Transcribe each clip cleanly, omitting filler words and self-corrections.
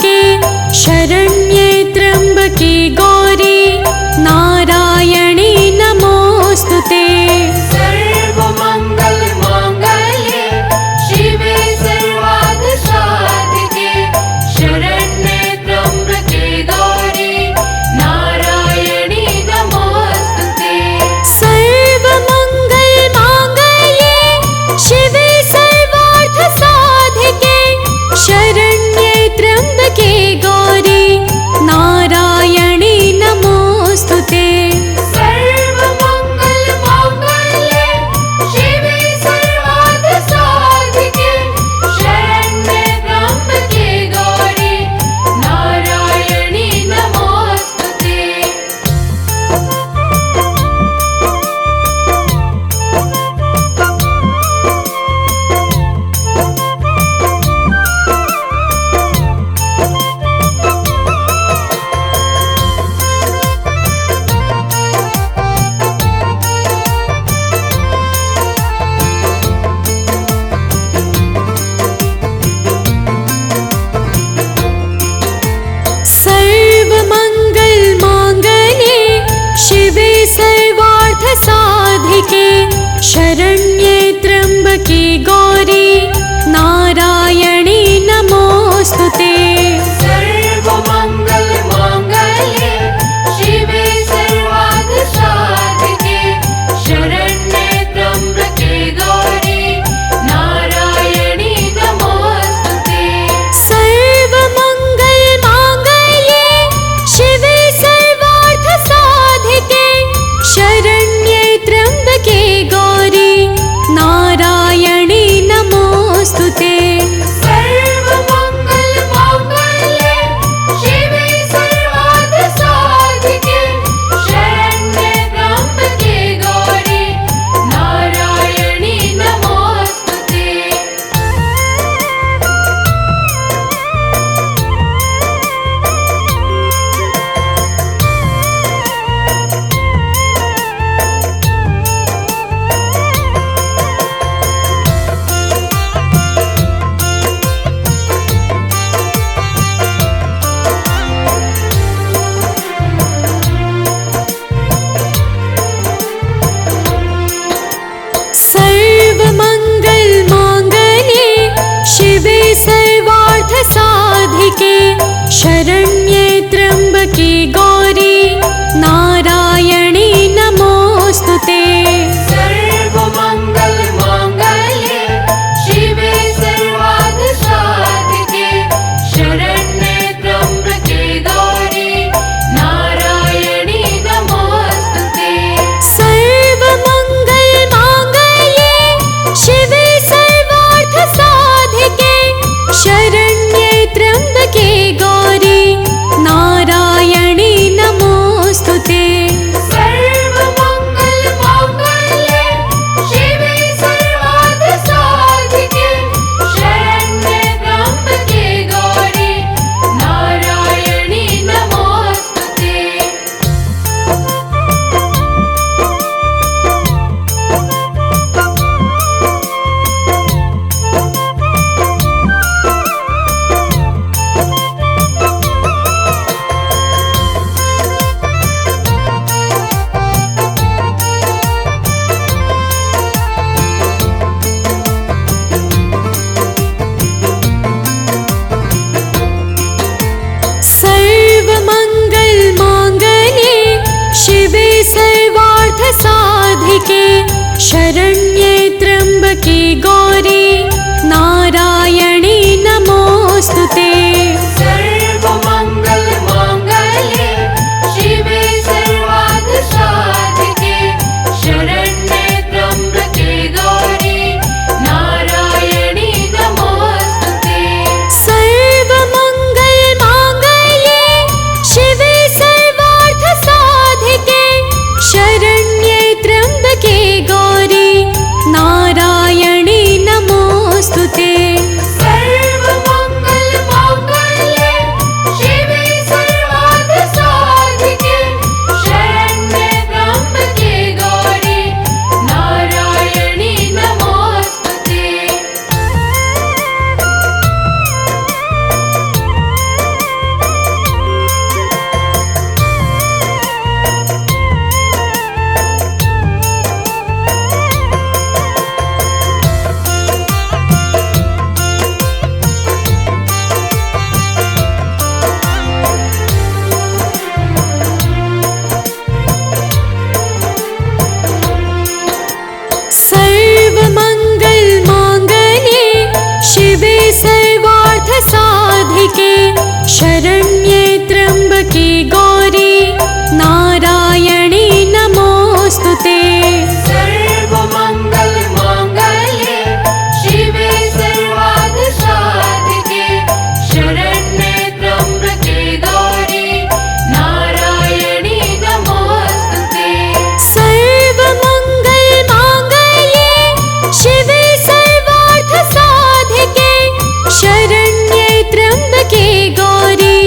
साधिके शरण्ये त्र्यम्बके गौरी नारायणी नमोस्तुते। सर्वमंगल मांगल्ये शिवे सर्वार्थ साधिके शरण्ये त्र्यंबके गौरी नारायणी नमोस्तुते। सर्वमंगल मांगल्ये शिवे सर्वार्थ साधिके शरण्ये त्र्यम्बके गौरी नारायणी नमोस्तुते। सर्वमंगल मांगल्ये शिवे सर्वार्थ साधिके शरण्ये त्र्यंबके गौरी नारायणी नमोस्तुते। सर्वमंगल मांगल्ये शिवे सर्वार्थ साधिके शरण्ये त्र्यम्बके गौरी नारायणी नमोस्तुते। सर्वमंगल मांगल्ये शिवे सर्वार्थ साधिके शरण्ये त्र्यंबके गौरी नारायणी नमोस्तुते। सर्वमंगल मांगल्ये शिवे सर्वार्थ साधिके शरण्ये त्र्यम्बके गौरी नारायणी नमोस्तुते। सर्वमंगल मांगल्ये शिवे सर्वार्थ साधिके शरण्ये त्र्यंबके गौरी नारायणी नमोस्तुते। सर्वमंगल मांगल्ये शिवे सर्वार्थ साधिके शरण्ये त्र्यम्बके गौरी नारायणी नमोस्तुते। सर्वमंगल मांगल्ये शिवे सर्वार्थ साधिके शरण्ये त्र्यंबके गौरी नारायणी नमोस्तुते। सर्वमंगल मांगल्ये शिवे सर्वार्थ साधिके शरण्ये त्र्यम्बके गौरी नारायणी नमोस्तुते। सर्वमंगल मांगल्ये शिवे सर्वार्थ साधिके शरण्ये त्र्यंबके गौरी नारायणी नमोस्तुते। सर्वमंगल मांगल्ये शिवे सर्वार्थ साधिके शरण्ये त्र्यम्बके गौरी नारायणी नमोस्तुते। सर्वमंगल मांगल्ये शिवे सर्वार्थ साधिके शरण्ये त्र्यंबके गौरी नारायणी नमोस्तुते। सर्वमंगल मांगल्ये शिवे सर्वार्थ साधिके शरण्ये त्र्यम्बके गौरी नारायणी नमोस्तुते। साधिके शरण्ये त्र्यम्बके गौरी नारायणी नमोऽस्तुते। सर्वमङ्गल माङ्गल्ये शिवे सर्वार्थसाधिके शरण्ये त्र्यम्बके गौरी नारायणी नमोऽस्तुते। सर्वमङ्गल माङ्गल्ये शिवे सर्वार्थसाधिके शरण्ये त्र्यम्बके गौरी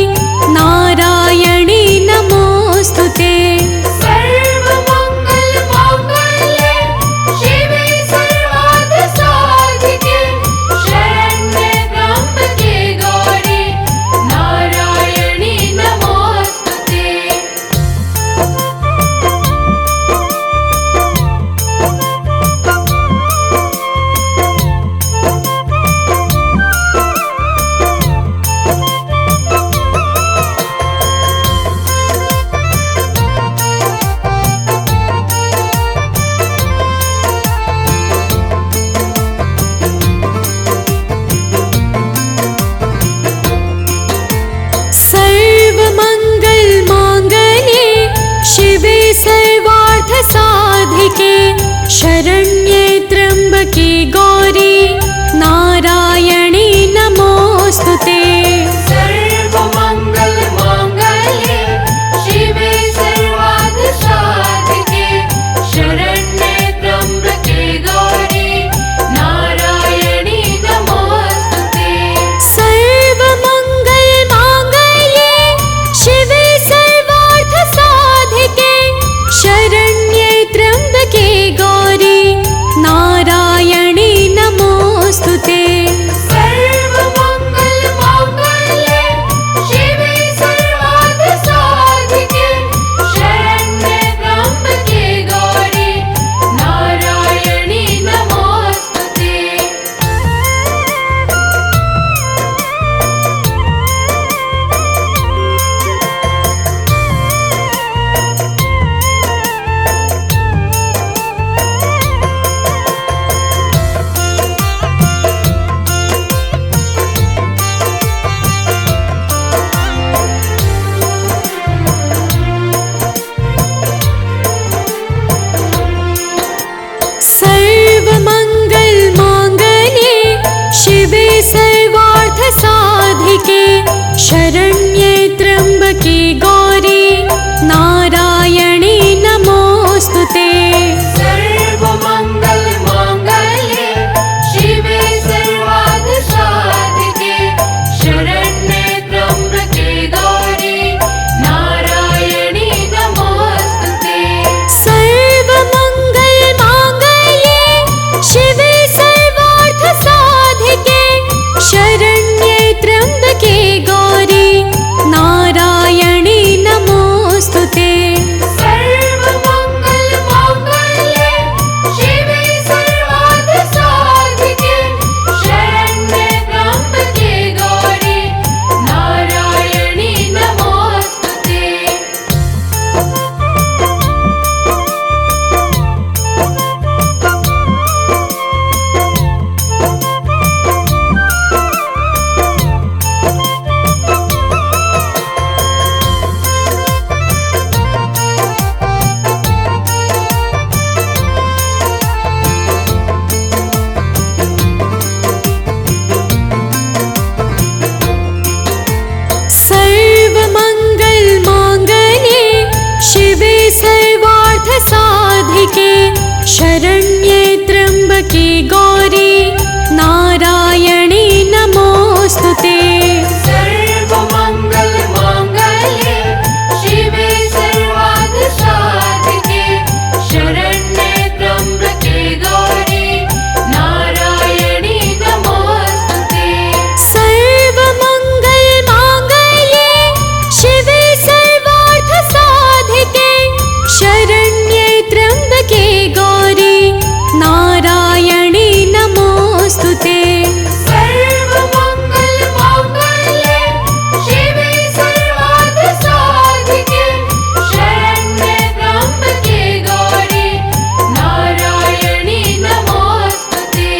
नारायणी नमोऽस्तुते। सर्वमङ्गल माङ्गल्ये शिवे सर्वार्थसाधिके शरण्ये त्र्यम्बके गौरी नारायणी नमोऽस्तुते। सर्वमङ्गल माङ्गल्ये शिवे सर्वार्थसाधिके शरण्ये त्र्यम्बके गौरी नारायणी नमोऽस्तुते। सर्वमङ्गल माङ्गल्ये शिवे सर्वार्थसाधिके शरण्ये त्र्यम्बके गौरी नारायणी नमोऽस्तुते। सर्वमङ्गल माङ्गल्ये शिवे सर्वार्थसाधिके शरण्ये त्र्यम्बके गौरी नारायणी नमोऽस्तुते। सर्वमङ्गल माङ्गल्ये शिवे सर्वार्थसाधिके शरण्ये त्र्यम्बके गौरी नारायणी नमोऽस्तुते। सर्वमङ्गल माङ्गल्ये शिवे सर्वार्थसाधिके शरण्ये त्र्यम्बके गौरी नारायणी नमोऽस्तुते। सर्वमङ्गल माङ्गल्ये शिवे सर्वार्थसाधिके शरण्ये त्र्यम्बके गौरी नारायणी नमोऽस्तुते। सर्वमङ्गल माङ्गल्ये शिवे सर्वार्थसाधिके शरण्ये त्र्यम्बके गौरी नारायणी नमोऽस्तुते। सर्वमङ्गल माङ्गल्ये शिवे सर्वार्थसाधिके शरण्ये त्र्यम्बके गौरी नारायणी नमोऽस्तुते। सर्वमङ्गल माङ्गल्ये शिवे सर्वार्थसाधिके शरण्ये त्र्यम्बके गौरी नारायणी नमोऽस्तुते। सर्वमङ्गल माङ्गल्ये शिवे सर्वार्थसाधिके शरण्ये त्र्यम्बके गौरी नारायणी नमोऽस्तुते। सर्वमङ्गल माङ्गल्ये शिवे सर्वार्थसाधिके शरण्ये त्र्यम्बके गौरी नारायणी नमोऽस्तुते। सर्वमङ्गल माङ्गल्ये शिवे सर्वार्थसाधिके शरण्ये त्र्यम्बके गौरी नारायणी नमोऽस्तुते।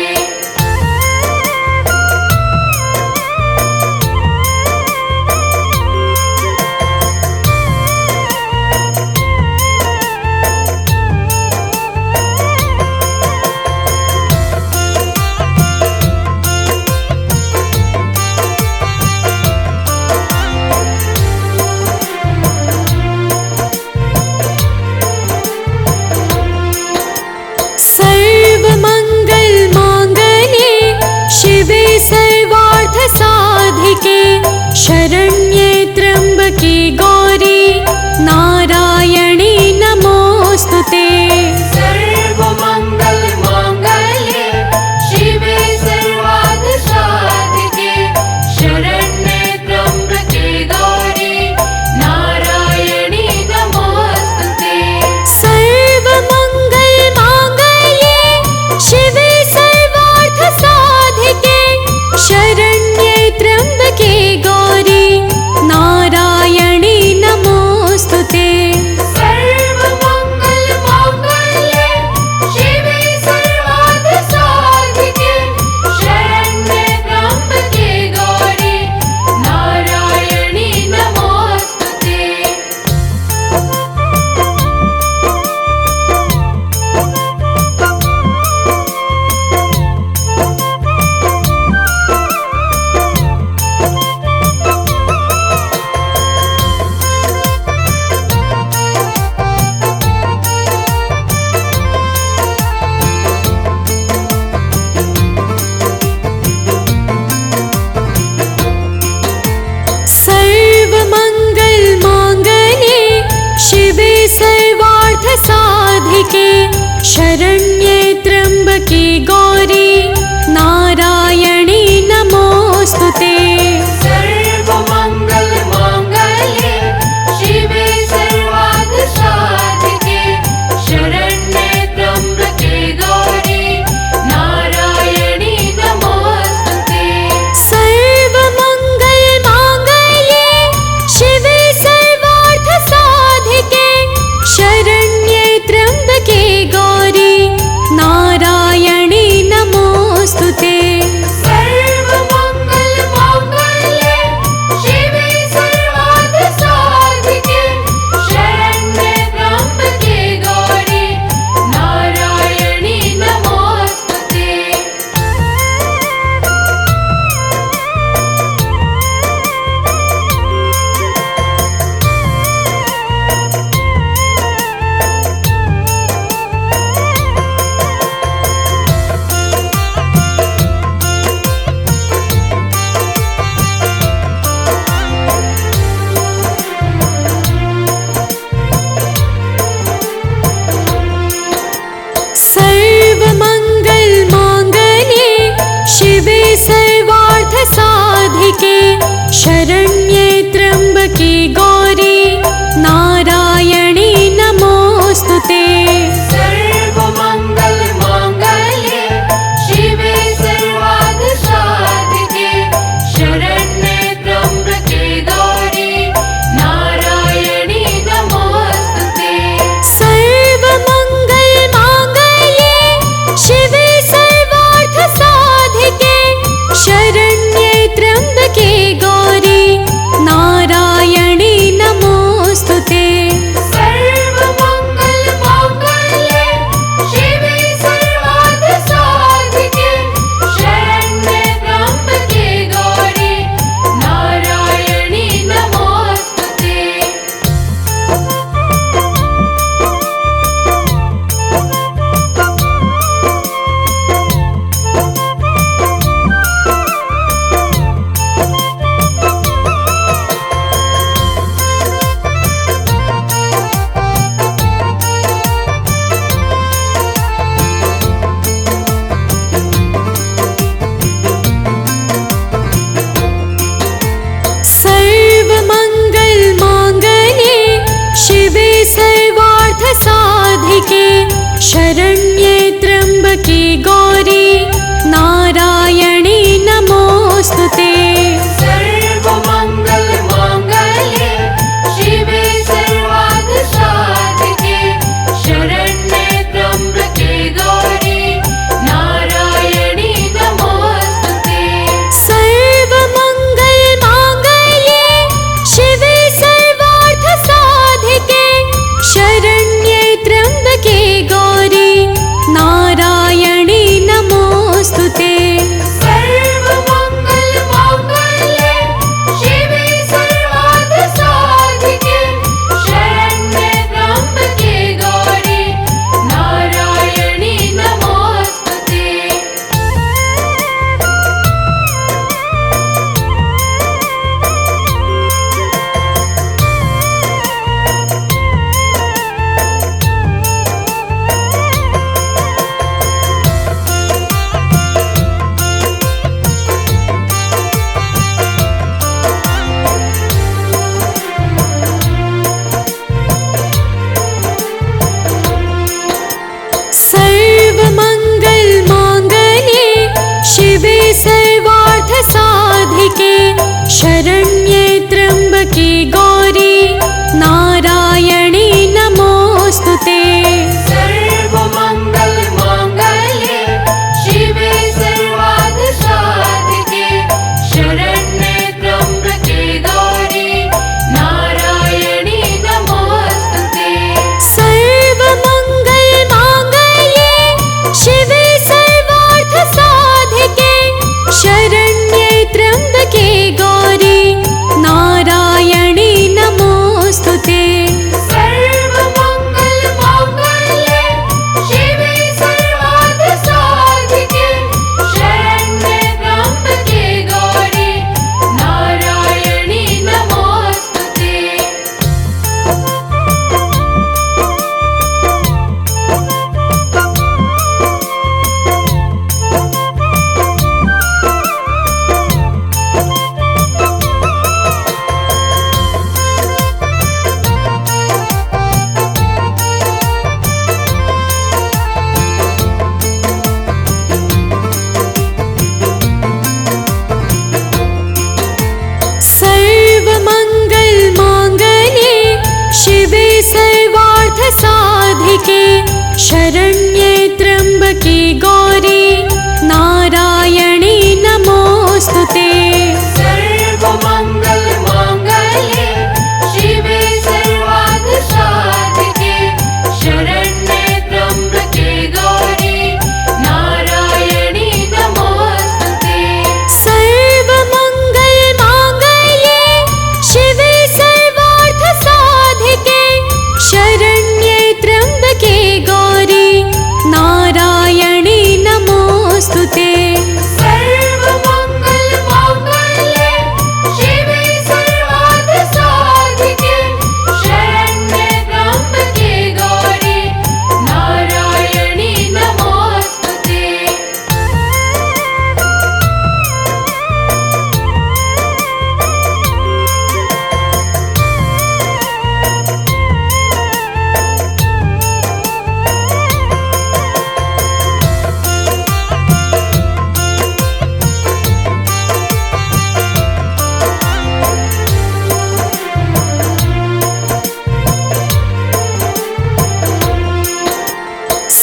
शरण्ये त्र्यम्बके गौरी नारायणी नमोऽस्तुते। सर्वमङ्गल माङ्गल्ये शिवे सर्वार्थसाधिके शरण्ये त्र्यम्बके गौरी नारायणी नमोऽस्तुते। सर्वमङ्गल माङ्गल्ये शिवे सर्वार्थसाधिके शरण्ये त्र्यम्बके गौरी नारायणी नमोऽस्तुते। सर्वमङ्गल माङ्गल्ये शिवे सर्वार्थसाधिके शरण्ये त्र्यम्बके गौरी नारायणी नमोऽस्तुते। सर्वमङ्गल माङ्गल्ये शिवे सर्वार्थसाधिके शरण्ये त्र्यम्बके गौरी नारायणी नमोऽस्तुते। सर्वमङ्गल माङ्गल्ये शिवे सर्वार्थसाधिके शरण्ये त्र्यम्बके गौरी नारायणी नमोऽस्तुते। सर्वमङ्गल माङ्गल्ये शिवे सर्वार्थसाधिके शरण्ये त्र्यम्बके गौरी नारायणी नमोऽस्तुते। सर्वमङ्गल माङ्गल्ये शिवे सर्वार्थसाधिके शरण्ये त्र्यम्बके गौरी नारायणी नमोऽस्तुते। सर्वमङ्गल माङ्गल्ये शिवे सर्वार्थसाधिके शरण्ये त्र्यम्बके गौरी नारायणी नमोऽस्तुते। सर्वमङ्गल माङ्गल्ये शिवे सर्वार्थसाधिके शरण्ये त्र्यम्बके गौरी नारायणी नमोऽस्तुते। सर्वमङ्गल माङ्गल्ये शिवे सर्वार्थसाधिके शरण्ये त्र्यम्बके गौरी नारायणी नमोऽस्तुते। सर्वमङ्गल माङ्गल्ये शिवे सर्वार्थसाधिके शरण्ये त्र्यम्बके गौरी नारायणी नमोऽस्तुते। सर्वमङ्गल माङ्गल्ये शिवे सर्वार्थसाधिके शरण्ये त्र्यम्बके गौरी नारायणी नमोऽस्तुते। सर्वमङ्गल माङ्गल्ये शिवे सर्वार्थसाधिके शरण्ये त्र्यम्बके गौरी नारायणी नमोऽस्तुते। सर्वमङ्गल माङ्गल्ये शिवे सर्वार्थसाधिके शरण्ये त्र्यम्बके गौरी नारायणी नमोऽस्तुते। साधिके शरण्ये त्र्यम्बके गौरी नारायणी नमोऽस्तुते। सर्वमङ्गल माङ्गल्ये शिवे सर्वार्थसाधिके शरण्ये त्र्यम्बके गौरी नारायणी नमोऽस्तुते। सर्वमङ्गल माङ्गल्ये शिवे सर्वार्थसाधिके शरण्ये त्र्यम्बके गौरी नारायणी नमोऽस्तुते। सर्वमङ्गल माङ्गल्ये शिवे सर्वार्थसाधिके शरण्ये त्र्यम्बके गौरी नारायणी नमोऽस्तुते। सर्वमङ्गल माङ्गल्ये शिवे सर्वार्थसाधिके शरण्ये त्र्यम्बके गौरी नारायणी नमोऽस्तुते। सर्वमङ्गल माङ्गल्ये शिवे सर्वार्थसाधिके शरण्ये त्र्यम्बके गौरी नारायणी नमोऽस्तुते। सर्वमङ्गल माङ्गल्ये शिवे सर्वार्थसाधिके शरण्ये त्र्यम्बके गौरी नारायणी नमोऽस्तुते। सर्वमङ्गल माङ्गल्ये शिवे सर्वार्थसाधिके शरण्ये त्र्यम्बके गौरी नारायणी नमोऽस्तुते।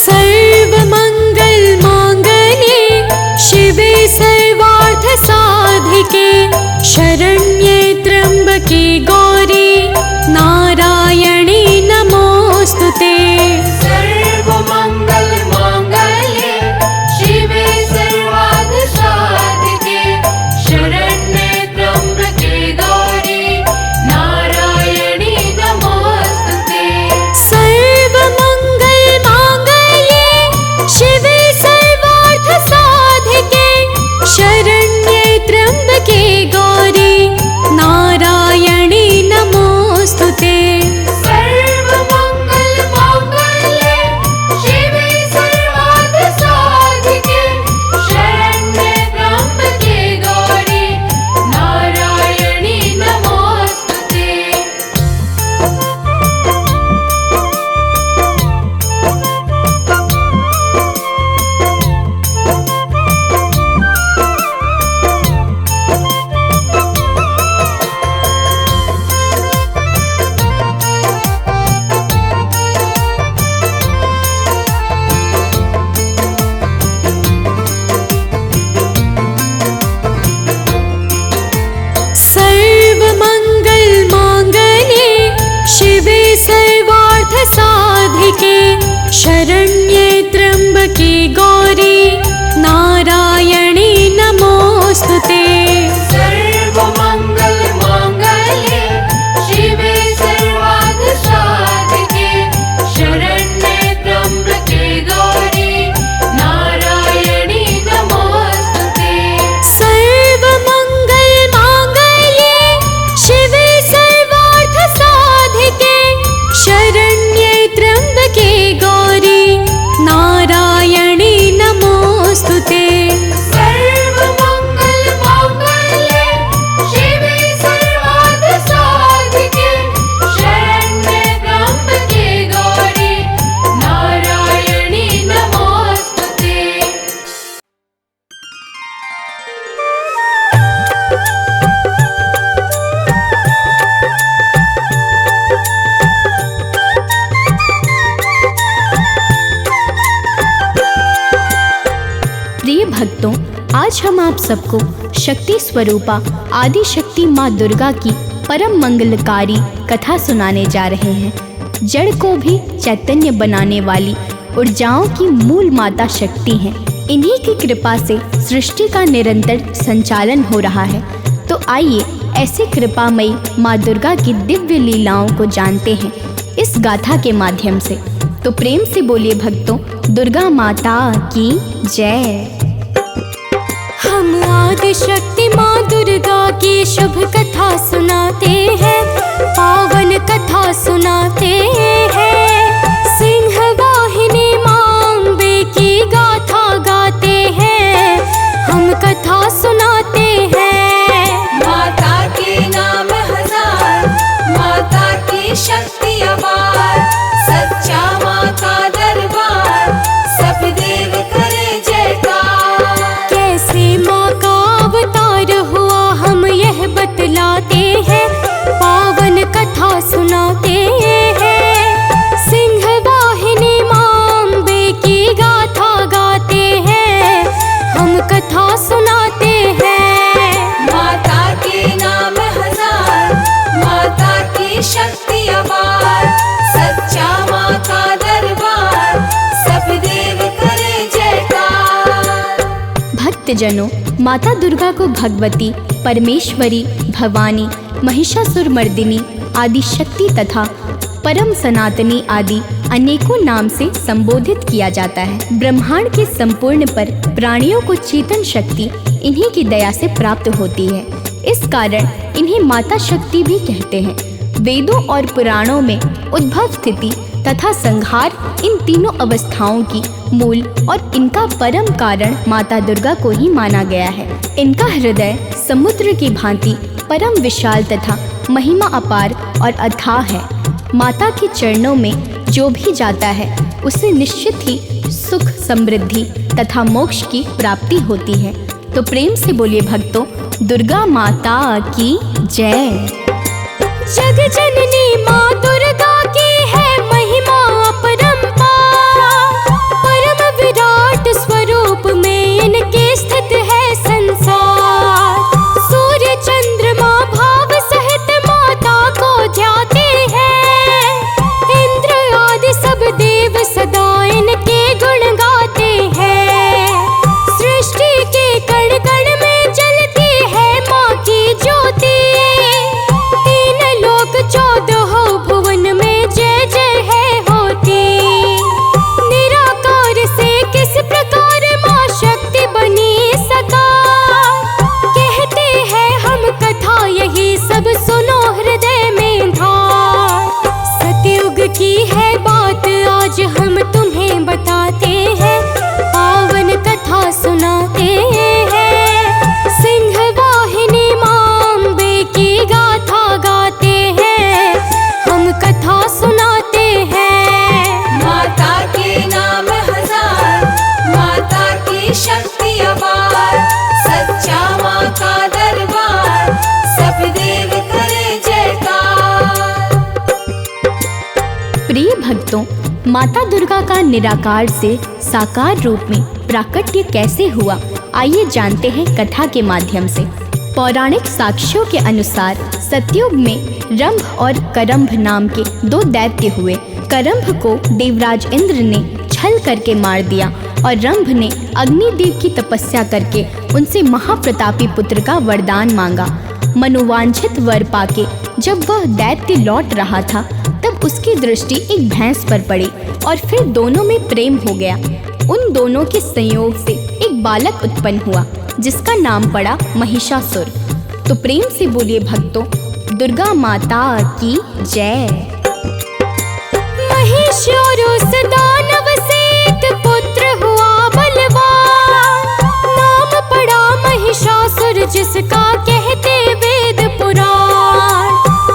सर्वमङ्गल माङ्गल्ये शिवे सर्वार्थसाधिके शरण्ये त्र्यम्बके गौरी नारायणी नमोऽस्तुते। सर्वमङ्गल माङ्गल्ये शिवे सर्वार्थसाधिके शरण्ये त्र्यम्बके गौरी नारायणी नमोऽस्तुते। सर्वमङ्गल माङ्गल्ये शिवे सर्वार्थसाधिके शरण्ये त्र्यम्बके गौरी नारायणी नमोऽस्तुते। सर्वमङ्गल माङ्गल्ये शिवे सर्वार्थसाधिके शरण्ये त्र्यम्बके गौरी नारायणी नमोऽस्तुते। सर्वमङ्गल माङ्गल्ये शिवे सर्वार्थसाधिके शरण्ये त्र्यम्बके गौरी नारायणी नमोऽस्तुते। सर्वमङ्गल माङ्गल्ये शिवे सर्वार्थसाधिके शरण्ये त्र्यम्बके गौरी नारायणी नमोऽस्तुते। सर्वमङ्गल माङ्गल्ये शिवे सर्वार्थसाधिके शरण्ये त्र्यम्बके गौरी नारायणी भक्तों, आज हम आप सबको शक्ति स्वरूपा आदि शक्ति माँ दुर्गा की परम मंगलकारी कथा सुनाने जा रहे हैं। जड़ को भी चैतन्य बनाने वाली ऊर्जाओं की मूल माता शक्ति हैं। इन्हीं की कृपा से सृष्टि का निरंतर संचालन हो रहा है। तो आइए ऐसे कृपामयी माँ दुर्गा की दिव्य लीलाओं को जानते हैं इस गाथा के माध्यम से। तो प्रेम से बोलिए भक्तों, दुर्गा माता की जय। हम आदि शक्ति माँ दुर्गा की शुभ कथा सुनाते हैं, पावन कथा सुनाते हैं। सिंह वाहिनी माँ अम्बे की गाथा गाते हैं, हम कथा सुनाते हैं। माता के नाम हजार, माता की शक्ति अपार, सच्चा माँ का दरबार, सब देव करे जयकार। कैसे माँ का अवतार हुआ हम यह बतलाते हैं, पावन कथा सुनाते हैं। सिंह वाहिनी माँ अम्बे की गाथा गाते हैं, हम कथा सुनाते हैं। माता के नाम हजार, माता की शक्ति अपार, सच्चा माँ का दरबार, सब देव करे जयकार। भक्तजनों, माता दुर्गा को भगवती, परमेश्वरी, भवानी, महिषासुरमर्दिनी आदि शक्ति तथा परम सनातनी आदि अनेकों नाम से संबोधित किया जाता है। ब्रह्मांड के संपूर्ण पर प्राणियों को चेतन शक्ति इन्हीं की दया से प्राप्त होती है। इस कारण इन्हें माता शक्ति भी कहते हैं। वेदों और पुराणों में उद्भव, स्थिति तथा संहार इन तीनों अवस्थाओं की मूल और इनका परम कारण माता दुर्गा को ही माना गया है। इनका हृदय समुद्र की भांति परम विशाल तथा महिमा अपार और अथाह है। माता के चरणों में जो भी जाता है उसे निश्चित ही सुख, समृद्धि तथा मोक्ष की प्राप्ति होती है। तो प्रेम से बोलिए भक्तों, दुर्गा माता की जय। जग जननी माँ दुर्गा की है महिमा अपरंपार, परम विराट स्वरूप में इनके स्थित है संसार। सूर्य चंद्रमा भाव सहित माता को ध्याते हैं, इंद्र आदि सब देव सदा इनके गुण गाते हैं। सृष्टि के कण कण में जलती है माँ की ज्योति, 14 भुवन में जय जय है होती। निराकार से किस प्रकार माँ शक्ति बनी साकार, कहते हैं हम कथा यही सब सुनो हृदय में धार। सतयुग की है बात आज हम तुम्हें बताते हैं, पावन कथा सुनाते हैं। सिंह वाहिनी माँ अम्बे की गाथा गाते हैं, हम कथा सुनाते हैं। माता के नाम हजार, माता की शक्ति अपार, सच्चा माँ का दरबार, सब देव करे जयकार। प्रिय भक्तों, माता दुर्गा का निराकार से साकार रूप में प्राकट्य कैसे हुआ, आइए जानते हैं कथा के माध्यम से। पौराणिक साक्ष्यों के अनुसार सतयुग में रंभ और करंभ नाम के 2 दैत्य हुए। करंभ को देवराज इंद्र ने छल करके मार दिया और रंभ ने अग्निदेव की तपस्या करके उनसे महाप्रतापी पुत्र का वरदान मांगा। मनोवांछित वर पाके जब वह दैत्य लौट रहा था तब उसकी दृष्टि एक भैंस पर पड़ी और फिर दोनों में प्रेम हो गया। उन दोनों के संयोग से एक बालक उत्पन्न हुआ जिसका नाम पड़ा महिषासुर। तो प्रेम से बोलिए भक्तों, दुर्गा माता की जय। महिष और उस दानव से एक पुत्र हुआ बलवान, नाम पड़ा महिषासुर जिसका कहते वेद पुराण।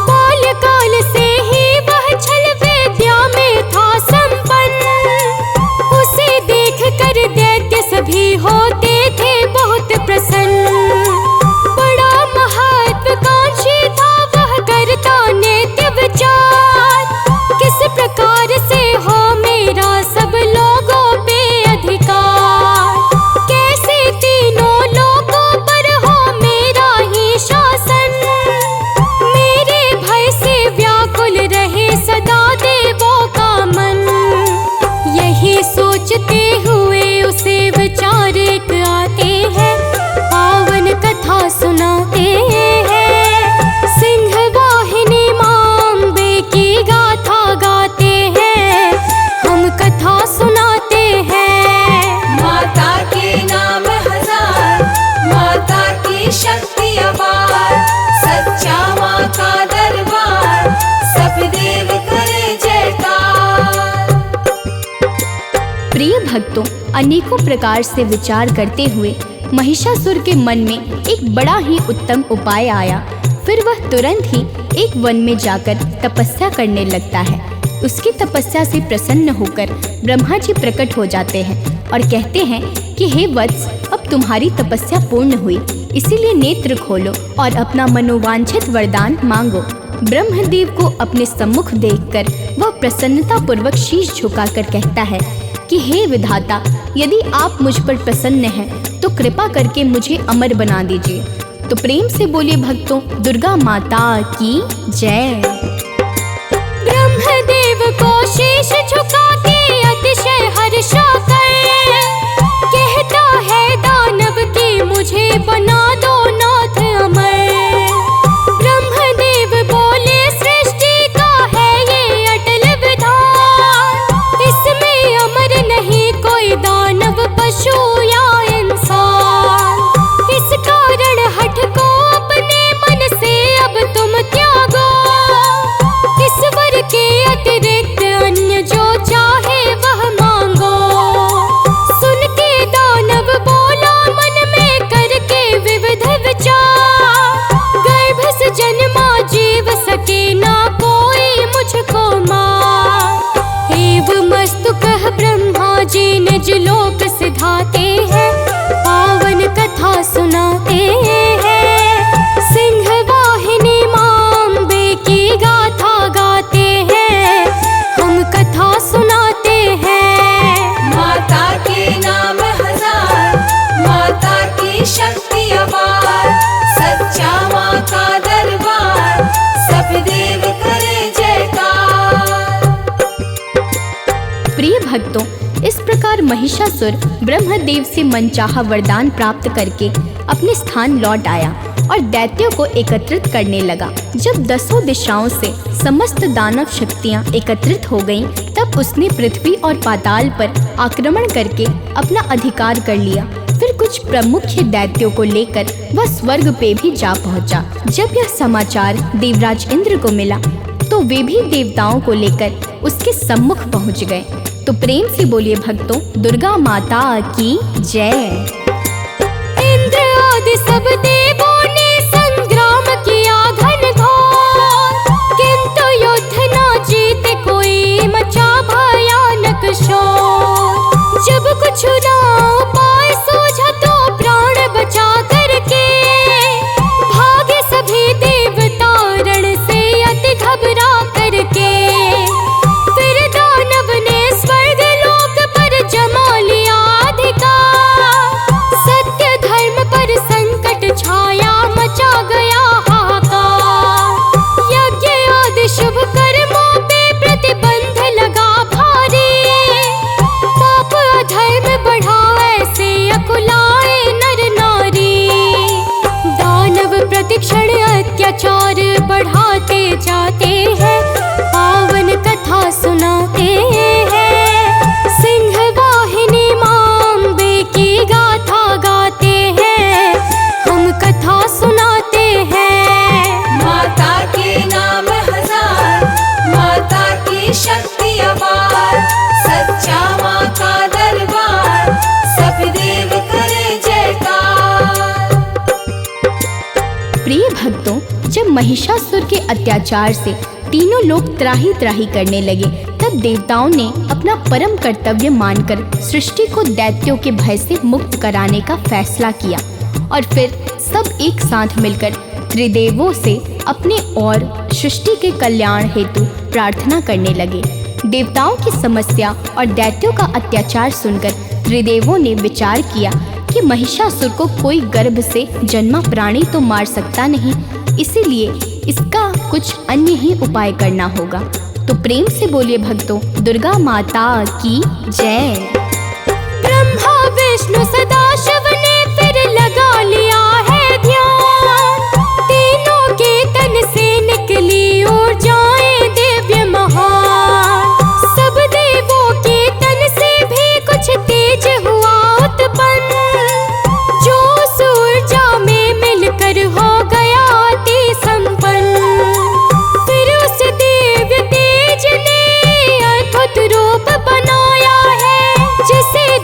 बाल्यकाल से ही वह छल विद्या में था संपन्न, उसे देख कर दैत्य सभी होते थे बहुत प्रसन्न। बड़ा महत्वाकांक्षी था वह, करता नित्य विचार, किस प्रकार से हो मेरा सब लोगों पे अधिकार। कैसे भक्तों, अनेकों प्रकार से विचार करते हुए महिषासुर के मन में एक बड़ा ही उत्तम उपाय आया। फिर वह तुरंत ही एक वन में जाकर तपस्या करने लगता है। उसकी तपस्या से प्रसन्न होकर ब्रह्मा जी प्रकट हो जाते हैं और कहते हैं कि हे वत्स, अब तुम्हारी तपस्या पूर्ण हुई, इसीलिए नेत्र खोलो और अपना मनोवांछित वरदान मांगो। ब्रह्मदेव को अपने सम्मुख देखकर वह प्रसन्नता पूर्वक शीश झुकाकर कहता है कि हे विधाता, यदि आप मुझ पर प्रसन्न हैं तो कृपा करके मुझे अमर बना दीजिए। तो प्रेम से बोलिए भक्तों, दुर्गा माता की जय। ब्रह्मदेव को शीश झुका के अतिशय हर्षा कर कहता है दानव की मुझे बना दो नाथ अमर। ब्रह्मदेव बोले सृष्टि का है ये अटल विधान, इसमें अमर नहीं कोई दानव पशु या इंसान। इस कारण हठ को अपने मन से अब तुम त्यागो, ईश्वर के अतिरिक्त अन्य जो चाहे वह मांगो। सुन के दानव बोला मन में करके विविध विचार, गर्भ से जन्मा जीव सके ना कोई मुझको मार। एवमस्तु कह ब्रह्मा जी निज लोक सिधाते हैं, पावन कथा सुनाते हैं। सिंह वाहिनी मांबे की गाथा गाते हैं, हम कथा सुनाते हैं। माता के नाम हजार, माता की शक्ति अपार। सच्चा माँ का दरबार, सब देव करे जयकार। प्रिय भक्तों, इस प्रकार महिषासुर ब्रह्मदेव से मनचाहा वरदान प्राप्त करके अपने स्थान लौट आया और दैत्यों को एकत्रित करने लगा। जब 10 दिशाओं से समस्त दानव शक्तियां एकत्रित हो गईं, तब उसने पृथ्वी और पाताल पर आक्रमण करके अपना अधिकार कर लिया। फिर कुछ प्रमुख दैत्यों को लेकर वह स्वर्ग पे भी जा पहुंचा। जब यह समाचार देवराज इंद्र को मिला तो वे भी देवताओं को लेकर उसके सम्मुख पहुंच गए। तो प्रेम से बोलिए भक्तों, दुर्गा माता की जय। इंद्र आदि सब देवों ने संग्राम किया घनघोर, किंतु युद्ध ना जीते कोई, मचा भयानक शोर। जब कुछ ना उपाय सूझा तो प्राण बचा करके भागे सभी देवता रण से अति घबरा करके। फिर दानव ने स्वर्ग लोक पर जमा लिया अधिकार, सत्य धर्म पर संकट छाया मचा गया हाहाकार। यज्ञ आदि शुभ कर्मों पे प्रतिबंध लगा भारी, पाप अधर्म बढ़ा ऐसे अकुलाए नर नारी। दानव प्रतिक्षण अत्याचार बढ़ाते जाते हैं, पावन कथा सुनाते हैं। सिंह वाहिनी मांबे की गाथा गाते हैं, हम कथा सुनाते हैं। माता के नाम हजार, माता की शक्ति अपार। सच्चा माँ का दरबार, सब देव करे जयकार। प्रिय भक्तों, जब महिषासुर के अत्याचार से तीनों लोग त्राही त्राही करने लगे, तब देवताओं ने अपना परम कर्तव्य मानकर सृष्टि को दैत्यों के भय से मुक्त कराने का फैसला किया और फिर सब एक साथ मिलकर त्रिदेवों से अपने और सृष्टि के कल्याण हेतु प्रार्थना करने लगे। देवताओं की समस्या और दैत्यों का अत्याचार सुनकर त्रिदेवों ने विचार किया कि महिषासुर को कोई गर्भ से जन्मा प्राणी तो मार सकता नहीं, इसीलिए इसका कुछ अन्य ही उपाय करना होगा। तो प्रेम से बोलिए भक्तों, दुर्गा माता की जय। ब्रह्मा विष्णु सदाशिव ने फिर लगा लिया है ध्यान, तीनों के तन से निकली ऊर्जाएं दिव्य महान। सब देवों के तन से भी कुछ तेज हुआ उत्पन्न, जो उस ऊर्जा में मिलकर हो गया अति संपन्न। फिर उस दिव्य तेज ने अद्भुत रूप बनाया है, जिसे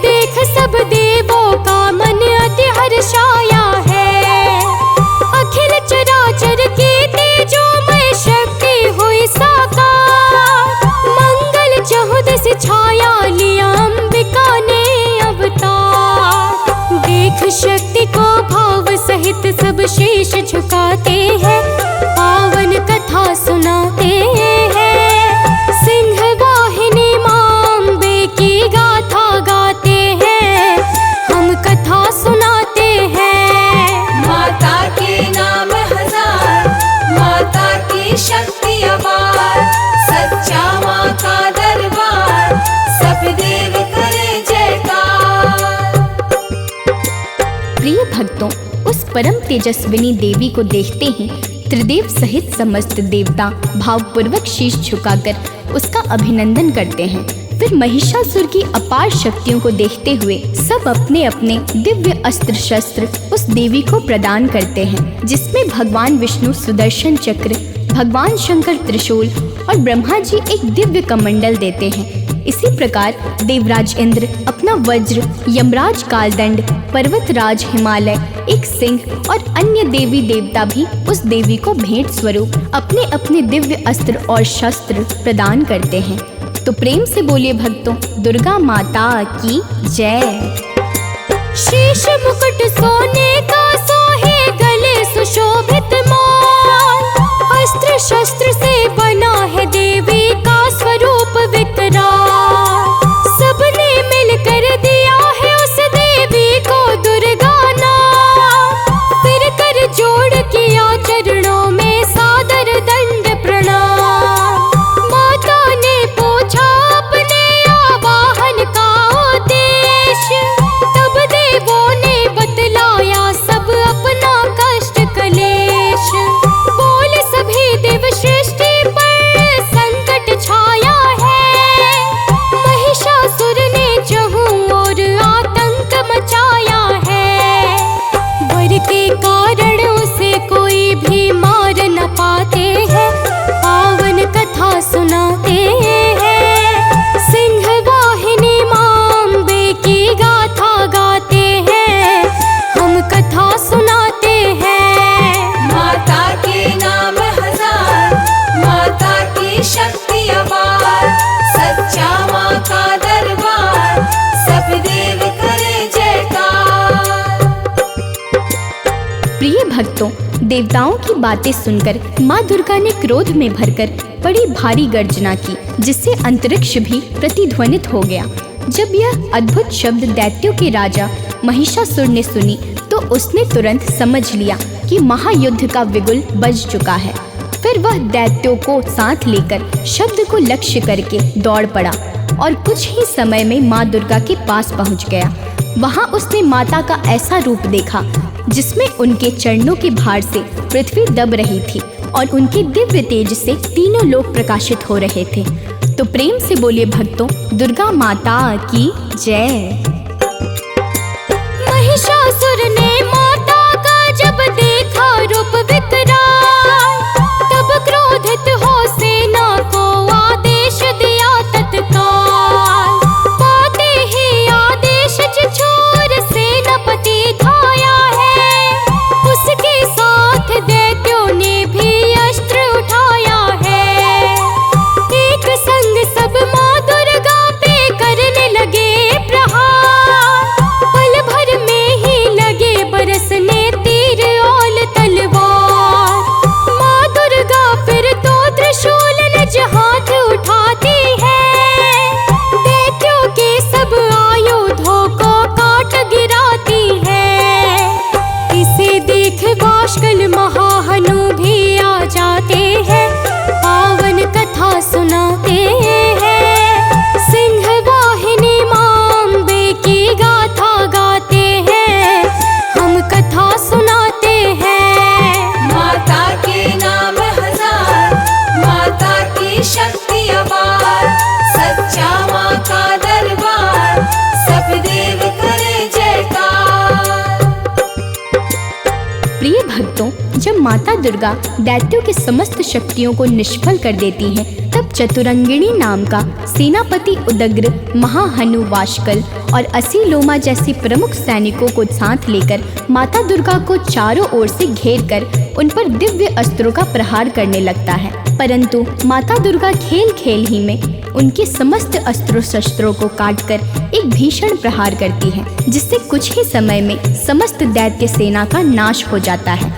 परम तेजस्विनी देवी को देखते ही त्रिदेव सहित समस्त देवता भावपूर्वक शीश झुकाकर उसका अभिनंदन करते हैं। फिर महिषासुर की अपार शक्तियों को देखते हुए सब अपने अपने दिव्य अस्त्र शस्त्र उस देवी को प्रदान करते हैं, जिसमें भगवान विष्णु सुदर्शन चक्र, भगवान शंकर त्रिशूल और ब्रह्मा जी एक दिव्य कमंडल देते हैं। इसी प्रकार देवराज इंद्र अपना वज्र, यमराज कालदंड, पर्वतराज हिमालय एक सिंह और अन्य देवी देवता भी उस देवी को भेंट स्वरूप अपने अपने दिव्य अस्त्र और शस्त्र प्रदान करते हैं। तो प्रेम से बोलिए भक्तों, दुर्गा माता की जय। शीश मुकुट सोने का सोहे गले सुशोभित माल, अस्त्र शस्त्र से बना है देवी का स्वरूप विकराल। सबने मिलकर दिया है उस देवी को दुर्गा नाम, फिर कर जोड़ किया चरणों में सादर दंड प्रणाम। माता ने पूछा अपने आवाहन का उद्देश्य, तब देवों ने बतलाया सब अपना कष्ट कलेश। बोले सभी देव सृष्टि पर संकट छाया है, महिषासुर ने चहुं ओर आतंक मचाया है। वर के कारण उसे कोई भी मार न पाते हैं, पावन कथा सुनाते हैं। सिंह वाहिनी मांबे की गाथा गाते हैं, हम कथा सुनाते हैं। माता के नाम हजार, माता की शक्ति अपार, सच्चा माँ का दरबार, सब देव करे जयकार। प्रिय भक्तों, देवताओं की बातें सुनकर माँ दुर्गा ने क्रोध में भरकर बड़ी भारी गर्जना की, जिससे अंतरिक्ष भी प्रतिध्वनित हो गया। जब यह अद्भुत शब्द दैत्यों के राजा महिषासुर ने सुनी तो उसने तुरंत समझ लिया कि महायुद्ध का बिगुल बज चुका है। फिर वह दैत्यों को साथ लेकर शब्द को लक्ष्य करके दौड़ पड़ा और कुछ ही समय में माँ दुर्गा के पास पहुँच गया। वहाँ उसने माता का ऐसा रूप देखा जिसमें उनके चरणों के भार से पृथ्वी दब रही थी और उनके दिव्य तेज से तीनों लोक प्रकाशित हो रहे थे। तो प्रेम से बोलिए भक्तों, दुर्गा माता की जय। महिषासुर ने माता का जब देखा रूप विकराल, तब क्रोधित हो सेना को आदेश दिया तत्काल। पाते ही आदेश छिछोर सेनापति धाया है, उसके साथ दैत्यों ने भी अस्त्र उठाया है। एक संग सब माँ दुर्गा पे करने लगे प्रहार, पल भर में ही लगे बरसने तीर और तलवार। माँ दुर्गा फिर तो त्रिशूल निज हाथ उठाती है, दैत्यों के सब आयुधों को काट गिराती है। इसे देख बाष्कल महाहनु भी आ जाते हैं, पावन कथा सुनाते हैं। सिंह वाहिनी मांबे की गाथा गाते हैं, हम कथा सुनाते हैं। माता के नाम हजार, माता की शक्ति अपार, सच्चा माँ का दरबार, सब देव करे जयकार। प्रिय भक्तों, जब माता दुर्गा दैत्यों के समस्त शक्तियों को निष्फल कर देती हैं, तब चतुरंगिणी नाम का सेनापति उदग्र, महाहनु वाष्कल और असीलोमा जैसे प्रमुख सैनिकों को साथ लेकर माता दुर्गा को चारों ओर से घेर कर उन पर दिव्य अस्त्रों का प्रहार करने लगता है। परंतु माता दुर्गा खेल खेल ही में उनके समस्त अस्त्रों शस्त्रों को काटकर एक भीषण प्रहार करती है, जिससे कुछ ही समय में समस्त दैत्य सेना का नाश हो जाता है।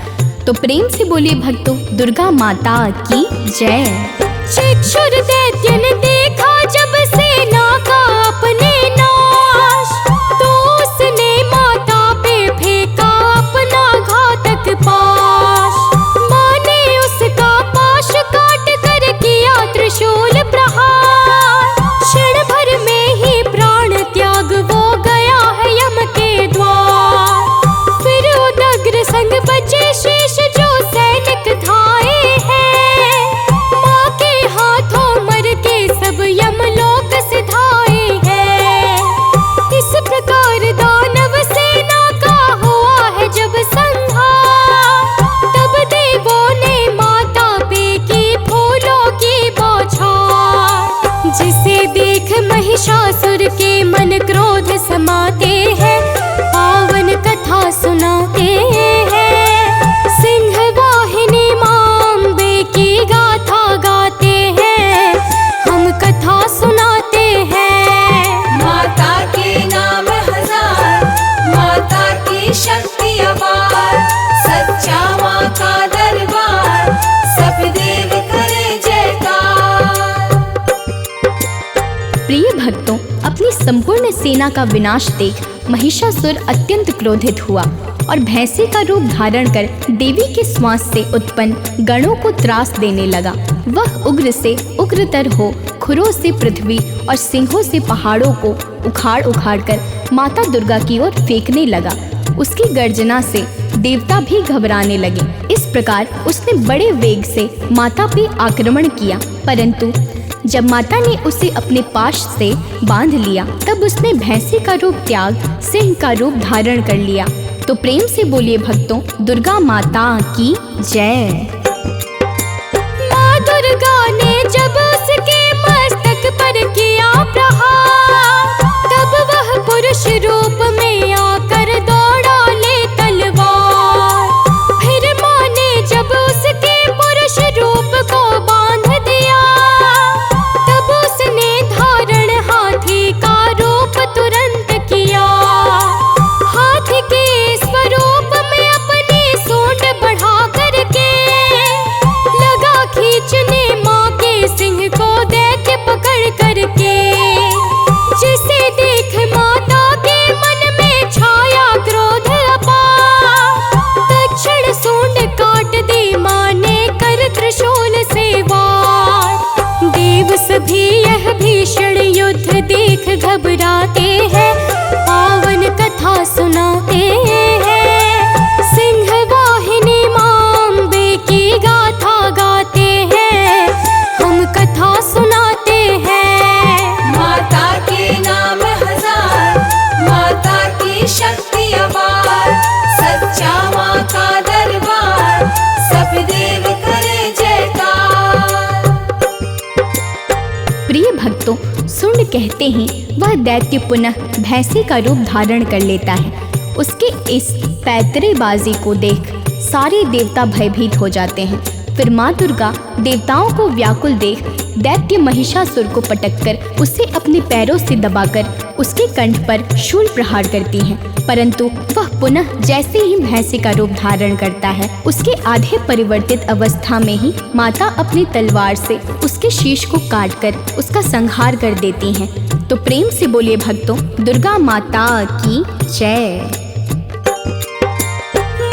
तो प्रेम से बोलिए भक्तों, दुर्गा माता की जय। चक्षुर दैत्य ने देखा जब सेना का अपने नाश, तो उसने माता पे फेंका अपना घातक पाश। माँ ने उसका पाश काट कर किया त्रिशूल प्रहार, क्षण भर में ही प्राण त्याग वो गया है यम के द्वार। फिर उदग्र संग महिषासुर के मन क्रोध समाते हैं, पावन कथा सुनाते हैं। सिंह वाहिनी मांबे की गाथा गाते हैं, हम कथा सुनाते हैं। माता के नाम हजार, माता की शक्ति अपार। सच्चा माँ का दरबार, सब देव करे जयकार। प्रिय भक्तों, अपनी संपूर्ण सेना का विनाश देख महिषासुर अत्यंत क्रोधित हुआ और भैंसे का रूप धारण कर देवी के श्वास से उत्पन्न गणों को त्रास देने लगा। वह उग्र से उग्रतर हो खुरों से पृथ्वी और सिंहों से पहाड़ों को उखाड़ उखाड़ कर माता दुर्गा की ओर फेंकने लगा। उसकी गर्जना से देवता भी घबराने लगे। इस प्रकार उसने बड़े वेग से माता पे आक्रमण किया, परंतु जब माता ने उसे अपने पाश से बांध लिया तब उसने भैंसे का रूप त्याग सिंह का रूप धारण कर लिया। तो प्रेम से बोलिए भक्तों, दुर्गा माता की जय। माँ दुर्गा ने जब उसके मस्तक पर किया प्रहार, तब वह पुरुष रूप में आकर दौड़ा ले तलवार। फिर माँ ने जब उसके पुरुष रूप को बांध दिया, तब उसने धारण हाथी का रूप तुरंत किया। हाथी के स्वरूप में अपनी सूंड बढ़ा करके लगा खींचने माँ के सिंह को दैत्य पकड़ करके। जिसे देख माता के मन में छाया क्रोध अपार, तत्क्षण सूंड काट दी माँ ने कर त्रिशूल से वार। देव सभी यह भीषण युद्ध देख घबराते हैं, पावन कथा सुनाते हैं। सिंह वाहिनी मांबे की गाथा गाते हैं, हम कथा सुनाते हैं। माता के नाम हजार, माता की शक्ति अपार। सच्चा माँ का दरबार, सब देव करे जयकार। प्रिय भक्तों, सुन कहते हैं वह दैत्य पुनः भैंसे का रूप धारण कर लेता है। उसके इस पैतरेबाजी को देख सारे देवता भयभीत हो जाते हैं। फिर माँ दुर्गा देवताओं को व्याकुल देख दैत्य महिषासुर को पटककर उसे अपने पैरों से दबाकर उसके कंठ पर शूल प्रहार करती हैं, परंतु वह पुनः जैसे ही भैंसे का रूप धारण करता है, उसके आधे परिवर्तित अवस्था में ही माता अपनी तलवार से उसके शीश को काटकर उसका संहार कर देती हैं। तो प्रेम से बोलिए भक्तों, दुर्गा माता की जय।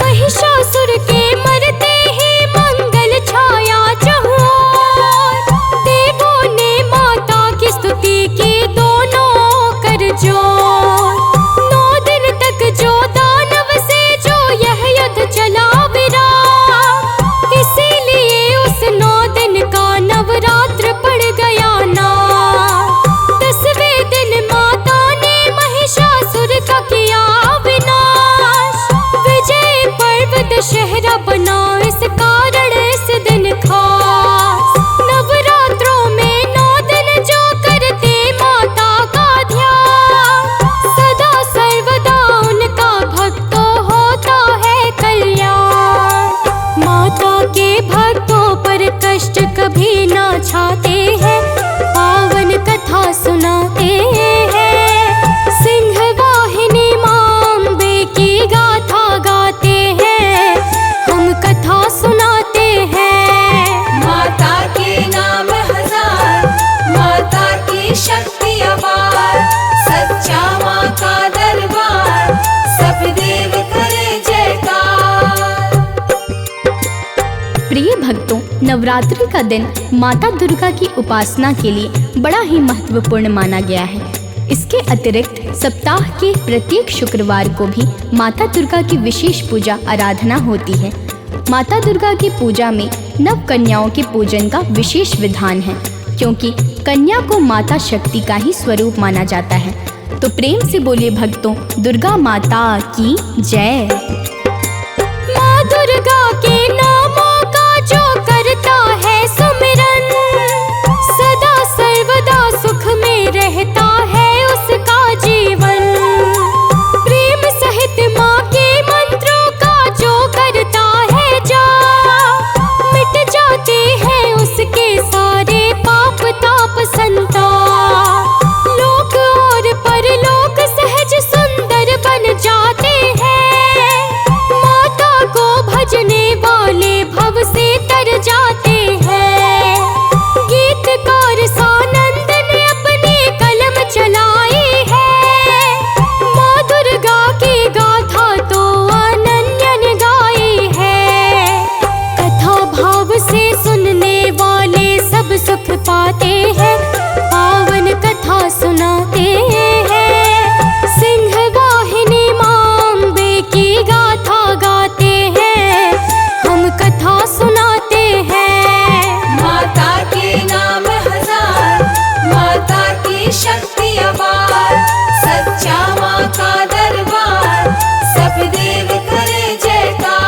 महिषासुर के मरते ही मंगल छाया चहुओर, देवों ने माता की स्तुति की दोनों कर जोर। 9 दिन तक जो दानव से जो यह युद्ध चला विराट, इसीलिए उस 9 दिन का नवरात्र पड़ गया नाम। 10वें दिन माता ने महिषासुर का किया विनाश, विजय पर्व दशहरा बना इस कारण इस दिन खास। नवरात्रों में 9 दिन जो करते माता का ध्यान, सदा सर्वदा उनका भक्तों होता है कल्याण। माता के भक्तों पर कष्ट कभी ना छाते हैं, पावन कथा सुनाते हैं। सिंह वाहिनी मांबे की गाथा गाते हैं, हम कथा सुनाते हैं। माता के नाम हजार, माता की शक्ति अपार। सच्चा माँ का दरबार, सब देव करे जयकार। प्रिय भक्तों, नवरात्रि का दिन माता दुर्गा की उपासना के लिए बड़ा ही महत्वपूर्ण माना गया है। इसके अतिरिक्त सप्ताह के प्रत्येक शुक्रवार को भी माता दुर्गा की विशेष पूजा आराधना होती है। माता दुर्गा की पूजा में नव कन्याओं के पूजन का विशेष विधान है, क्योंकि कन्या को माता शक्ति का ही स्वरूप माना जाता है। तो प्रेम से बोलिए भक्तों, दुर्गा माता की जय। माँ दुर्गा के नामों का जो करता है सुमिरन, सदा सर्वदा सुख में रहता शक्ति अपार, सच्चा माँ का दरबार, सब देव करे जयकार।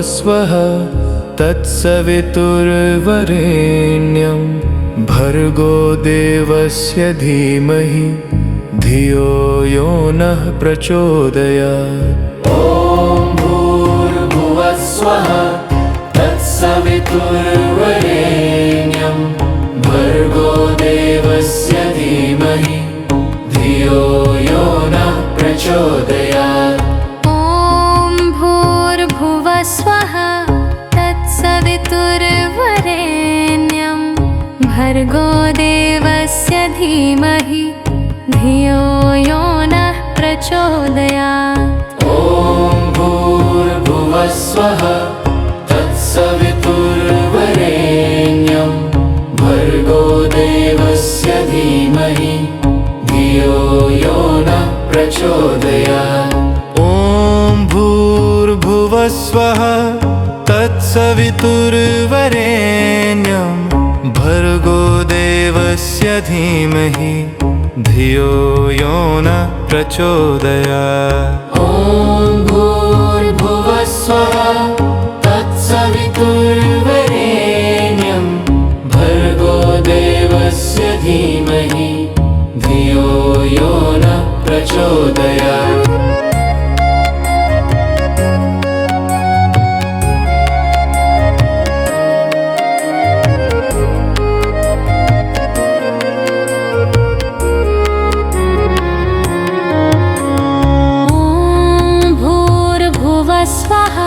स्वः तत्सवितुर्वरेण्यं भर्गो देवस्य धीमहि धियो यो नः प्रचोदयात्। ॐ भूर्भुवः स्वः तत्सवितुर्वरेण्यं भर्गो देवस्य धीमहि धियो यो नः प्रचोदयात्। स्वः तत्सवितुर्वरेण्यं भर्गो देवस्य धीमहि धियो यो नः प्रचोदयात्। ॐ भूर्भुवः स्वः तत्सवितुर्वरेण्यं भर्गो देवस्य धीमहि धियो यो नः प्रचोदयात्। भूर्भुवः स्वः तत्सवितुर्वरेण्यं भर्गो देवस्य धीमहि धियो यो नः प्रचोदयात्। ॐ भूर्भुवः स्वः तत्सवितुर्वरेण्यं भर्गो देवस्य धीमहि धियो यो नः प्रचोदयात्। स्वः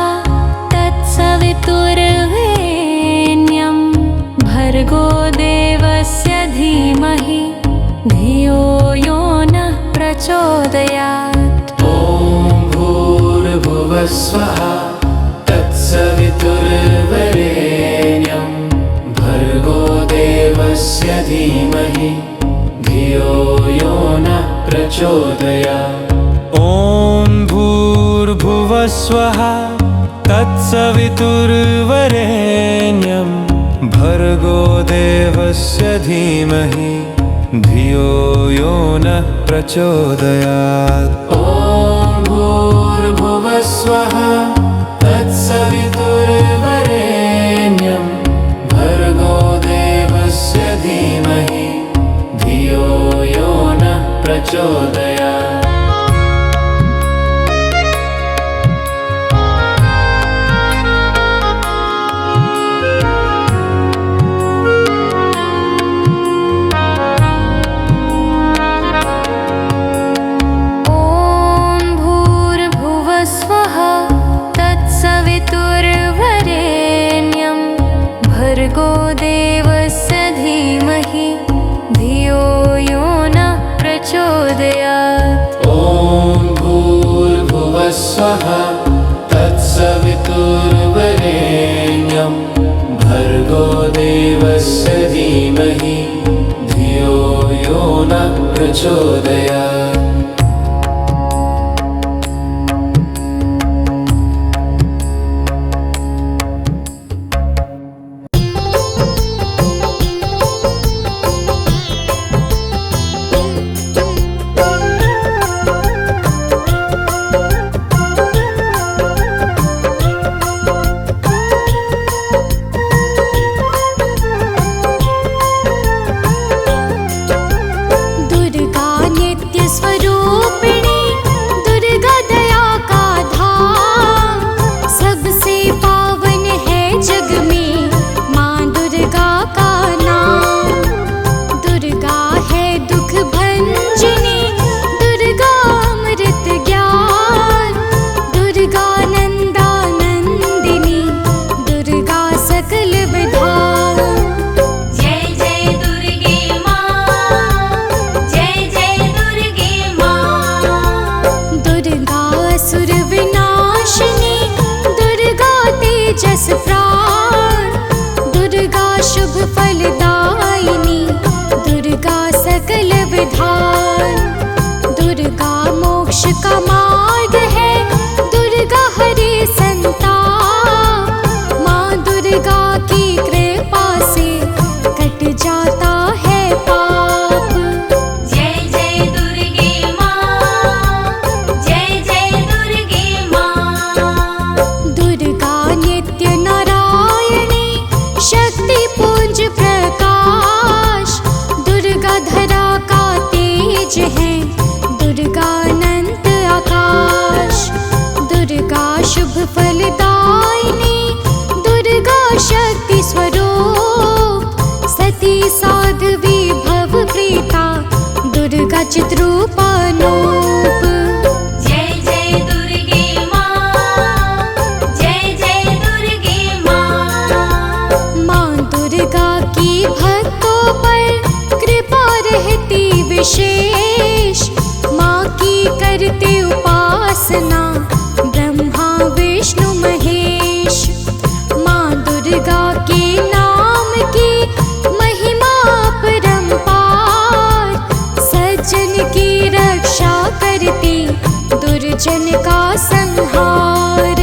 तत्सवितुर्वरेण्यं भर्गो देवस्य धीमहि धियो यो नः प्रचोदयात्। ॐ भूर्भुवः स्वः तत्सवितुर्वरेण्यं भर्गो देवस्य धीमहि धियो यो नः प्रचोदयात्। ॐ भूर्भुवः स्वः तत्सवितुर्वरेण्यं भर्गो देवस्य धीमहि धियो यो नः प्रचोदयात्। ॐ भूर्भुवः स्वः तत्सवितुर्वरेण्यं भर्गो देवस्य धीमहि धियो यो नः प्रचोदयात्। भर्गो देवस्य धीमहि धियो यो नः प्रचोदयात्। ॐ भूर्भुवः स्वः तत्सवितुर्वरेण्यं भर्गो देवस्य धीमहि धियो यो नः प्रचोदयात्। दुर्गा नित्यस्वरूपिणी विचित्र रूपानूप। जय जय दुर्गे माँ, जय जय दुर्गे माँ। माँ दुर्गा की भक्तों पर कृपा रहती विशेष। माँ की करते उपासना ब्रह्मा विष्णु महेश। माँ दुर्गा के नाम की महिमा परंपार। सज्जन की रक्षा करती दुर्जन का संहार।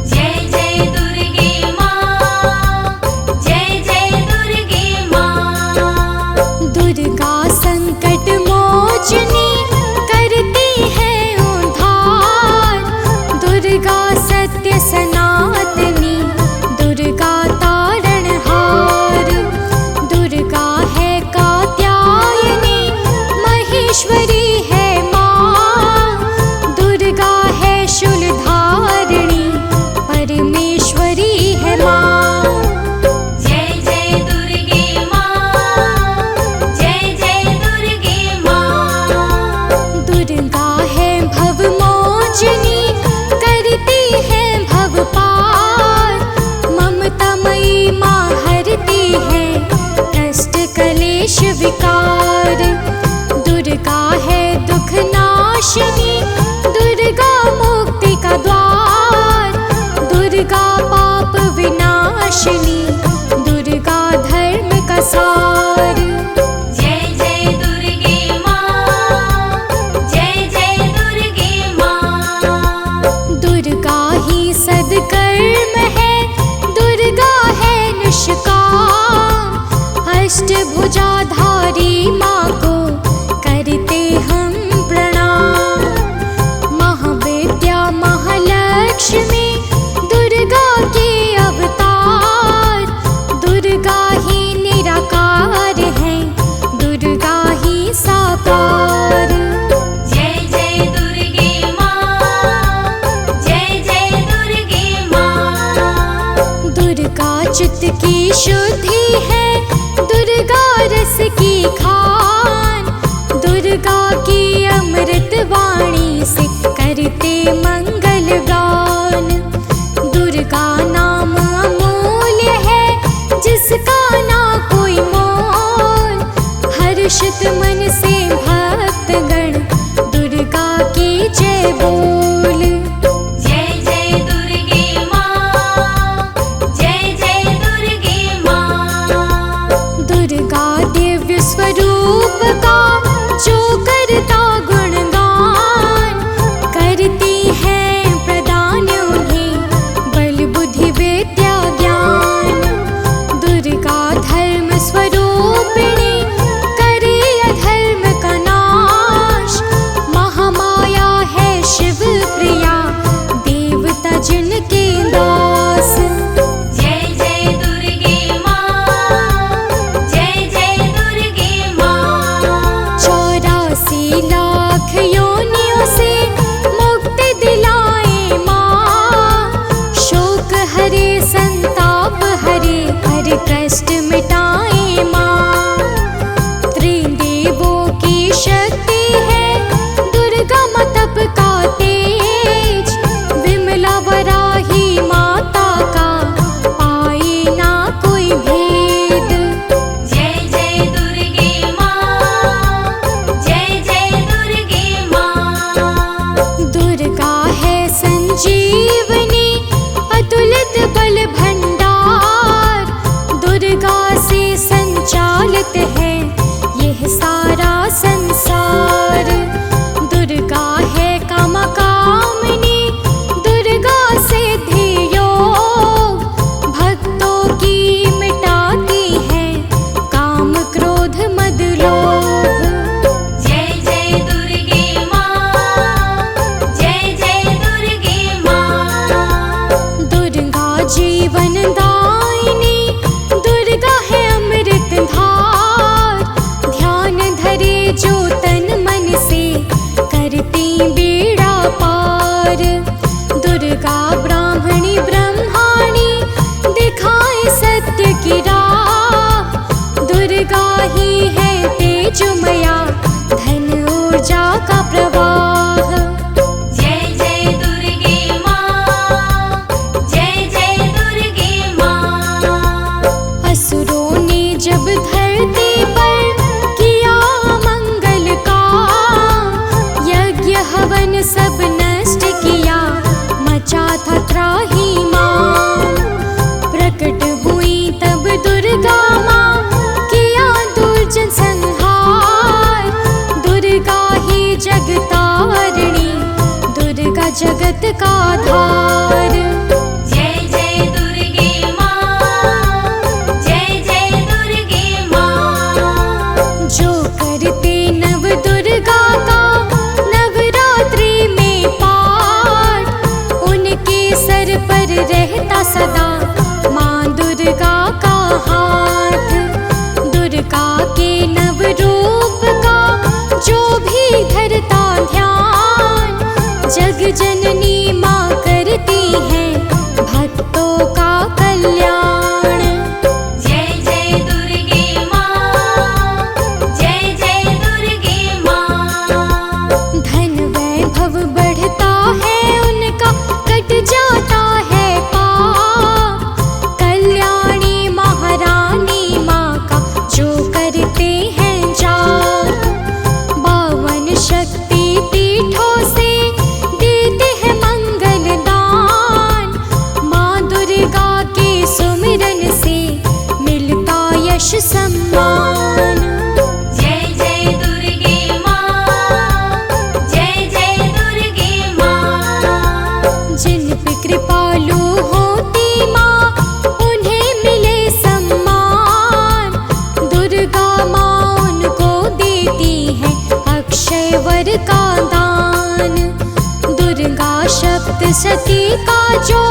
जय जय दुर्गे माँ, जय जय दुर्गे माँ। दुर्गा संकट मोचनी करती है उद्धार। दुर्गा सत्य सनातनी, दुर्गा तारणहार। दुर्गा है कात्यायनी, महेश्वरी है माँ। दुर्गा है शूलधारिणी, परमेश्वरी है माँ। जय जय दुर्गे माँ, जय जय दुर्गे माँ। दुर्गा है भवमोचनी, करती है भव पार। ममतामयी माँ हरती है कष्ट कलेश विकार। दुर्गा है दुख नाशिनी, दुर्गा मुक्ति का द्वार। दुर्गा पाप विनाशिनी, दुर्गा धर्म का सार। जय जय दुर्गे माँ, जय जय दुर्गे माँ। दुर्गा ही सद्कर्म है, दुर्गा है निष्काम। अष्टभुजाधारी माँ को करते हम प्रणाम। महाविद्या महालक्ष्मी, दुर्गा के अवतार। दुर्गा ही निराकार है, दुर्गा ही साकार। जय जय दुर्गे माँ, जय जय दुर्गे माँ। दुर्गा चित्त की शुद्धि है, दुर्गा रस की खान। दुर्गा की अमृत वाणी से करते मंगल गान। दुर्गा नाम अमूल्य है, जिसका ना कोई मोल। हर्षित मन से भक्तगण दुर्गा की जय बोल। जय जय दुर्गे माँ, जय जय दुर्गे माँ। दुर्गा दिव्य स्वरूप का जो करता गुणगान। करती है प्रदान उन्हें बल बुद्धि विद्या ज्ञान। दुर्गा धर्म स्वरूपिणी, करे अधर्म का नाश। महामाया है शिव प्रिया, देवता जिनके दास। जय जय दुर्गे माँ, जय जय दुर्गे माँ। 84 लाख योनियों से मुक्ति दिलाए माँ। शोक हरे संताप हरे, हर कष्ट मिटाए माँ। त्रिदेवों की शक्ति है, दुर्गा माँ तप का तेज। विमला वराही माता का पाए ना कोई भेद। जय जय दुर्गे माँ, जय जय दुर्गे माँ। दुर्गा है संजीवनी, अतुलित बल भंडार। दुर्गा दुर्गा का हाथ। दुर्गा के नव रूप का जो भी धरता ध्यान, जग जननी माँ करती है भक्तों का कल्याण। जय जय दुर्गे माँ, जय जय दुर्गे माँ। धन वैभव बढ़ता है उनका, कट जाता है पाप। कल्याणी महारानी माँ का जो करते हैं जाप। 52 शक्ति पीठों से देते हैं मंगल दान। माँ दुर्गा के सुमिरन से मिलता यश सम्मान। जय जय दुर्गे माँ, जय जय दुर्गे माँ। जिन पे कृपालु होती माँ उन्हें मिले सम्मान। दुर्गा माँ उनको देती है अक्षय वर का दान। दुर्गा सप्तशती का जो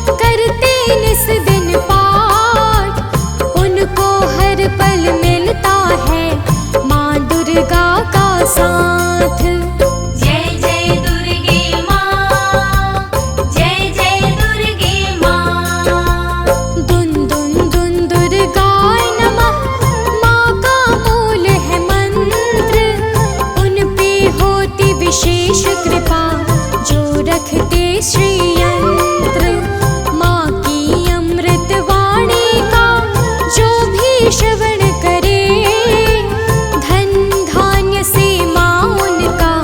करते निस दिन पाठ, उनको हर पल मिलता है माँ दुर्गा का साथ। जय जय दुर्गे माँ, जय जय दुर्गे माँ। दुन दुन दुन दुर्गाय नमः, माँ का मूल है मंत्र। उन पे होती विशेष कृपा जो रखते श्री यंत्र। माँ की अमृत वाणी का जो भी श्रवण करे, धन धान्य से माँ उनका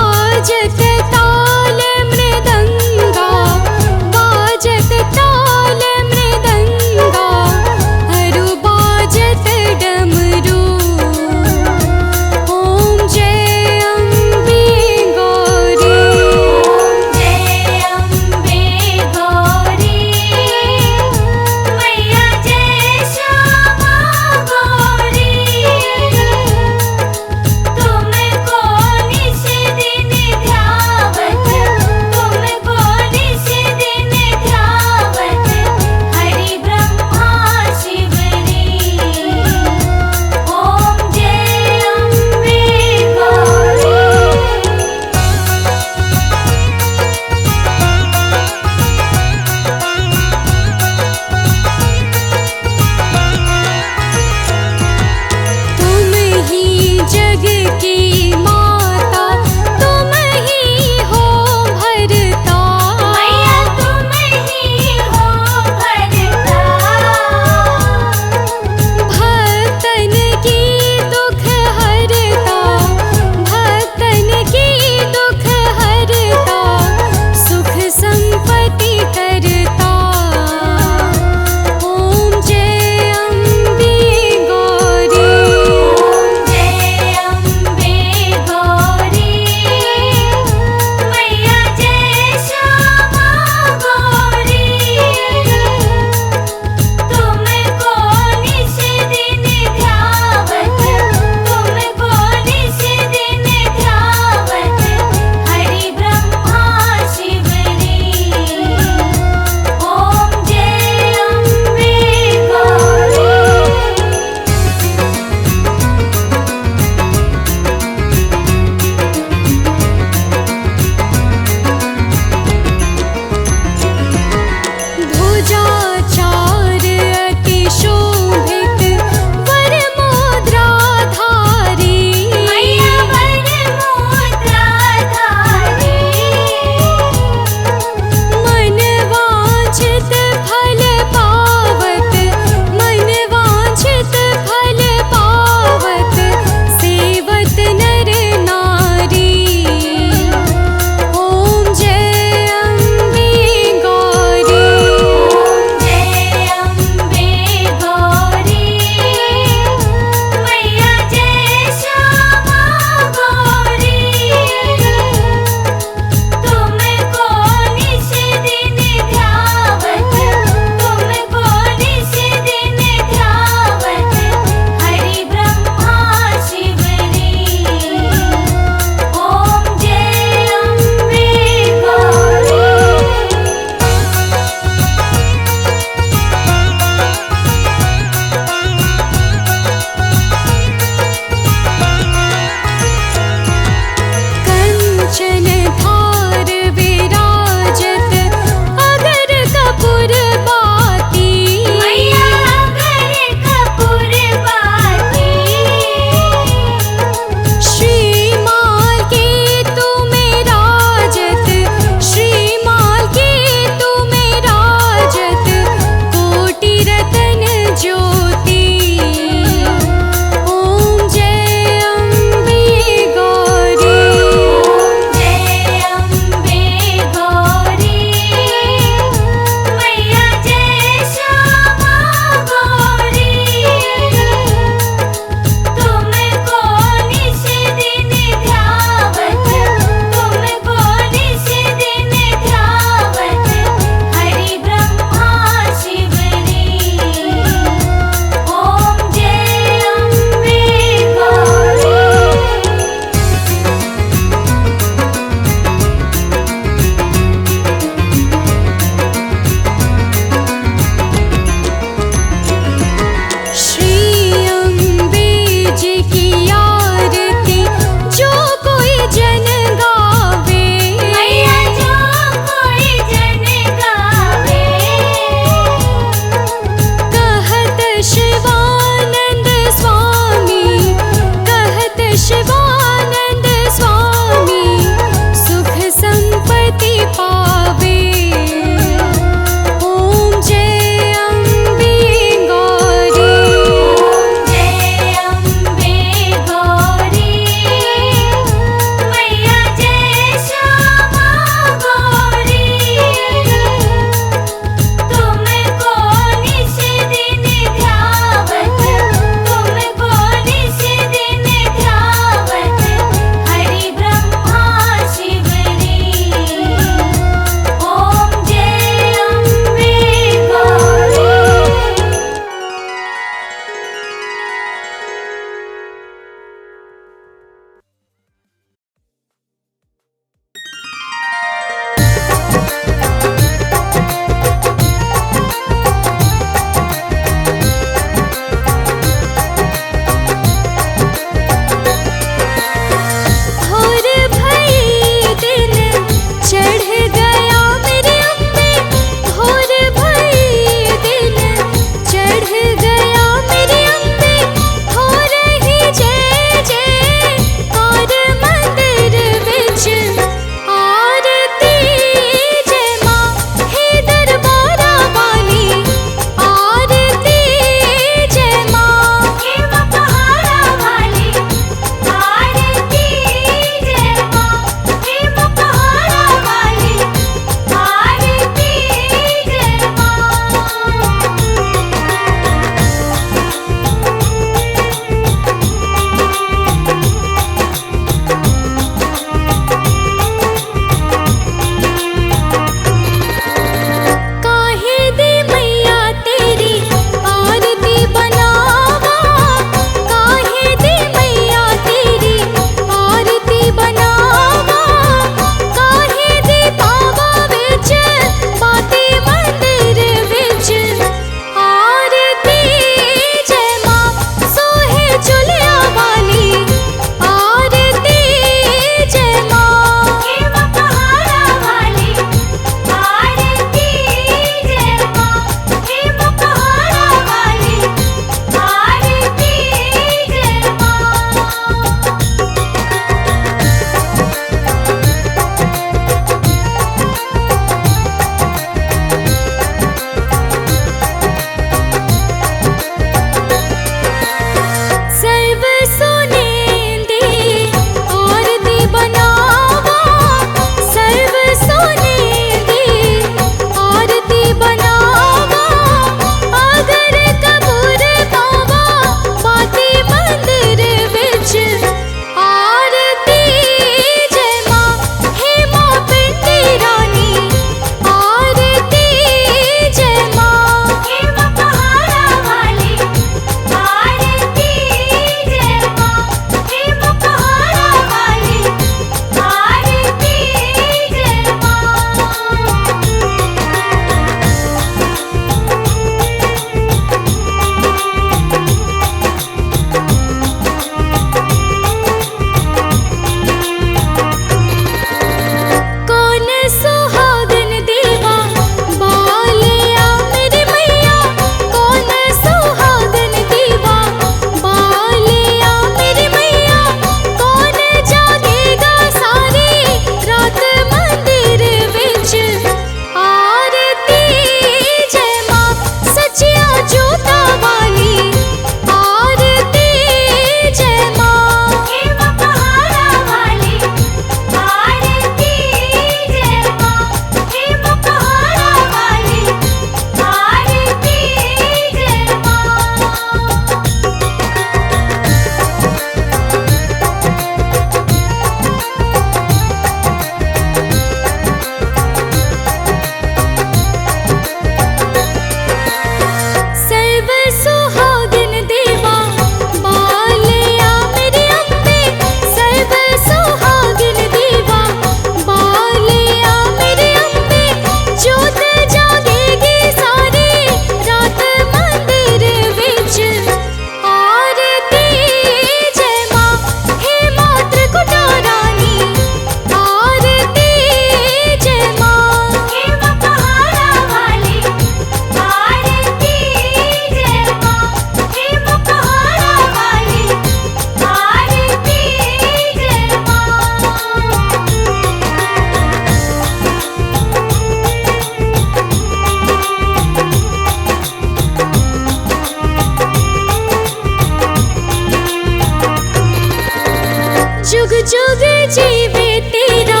जुग जुग जीवे तेरा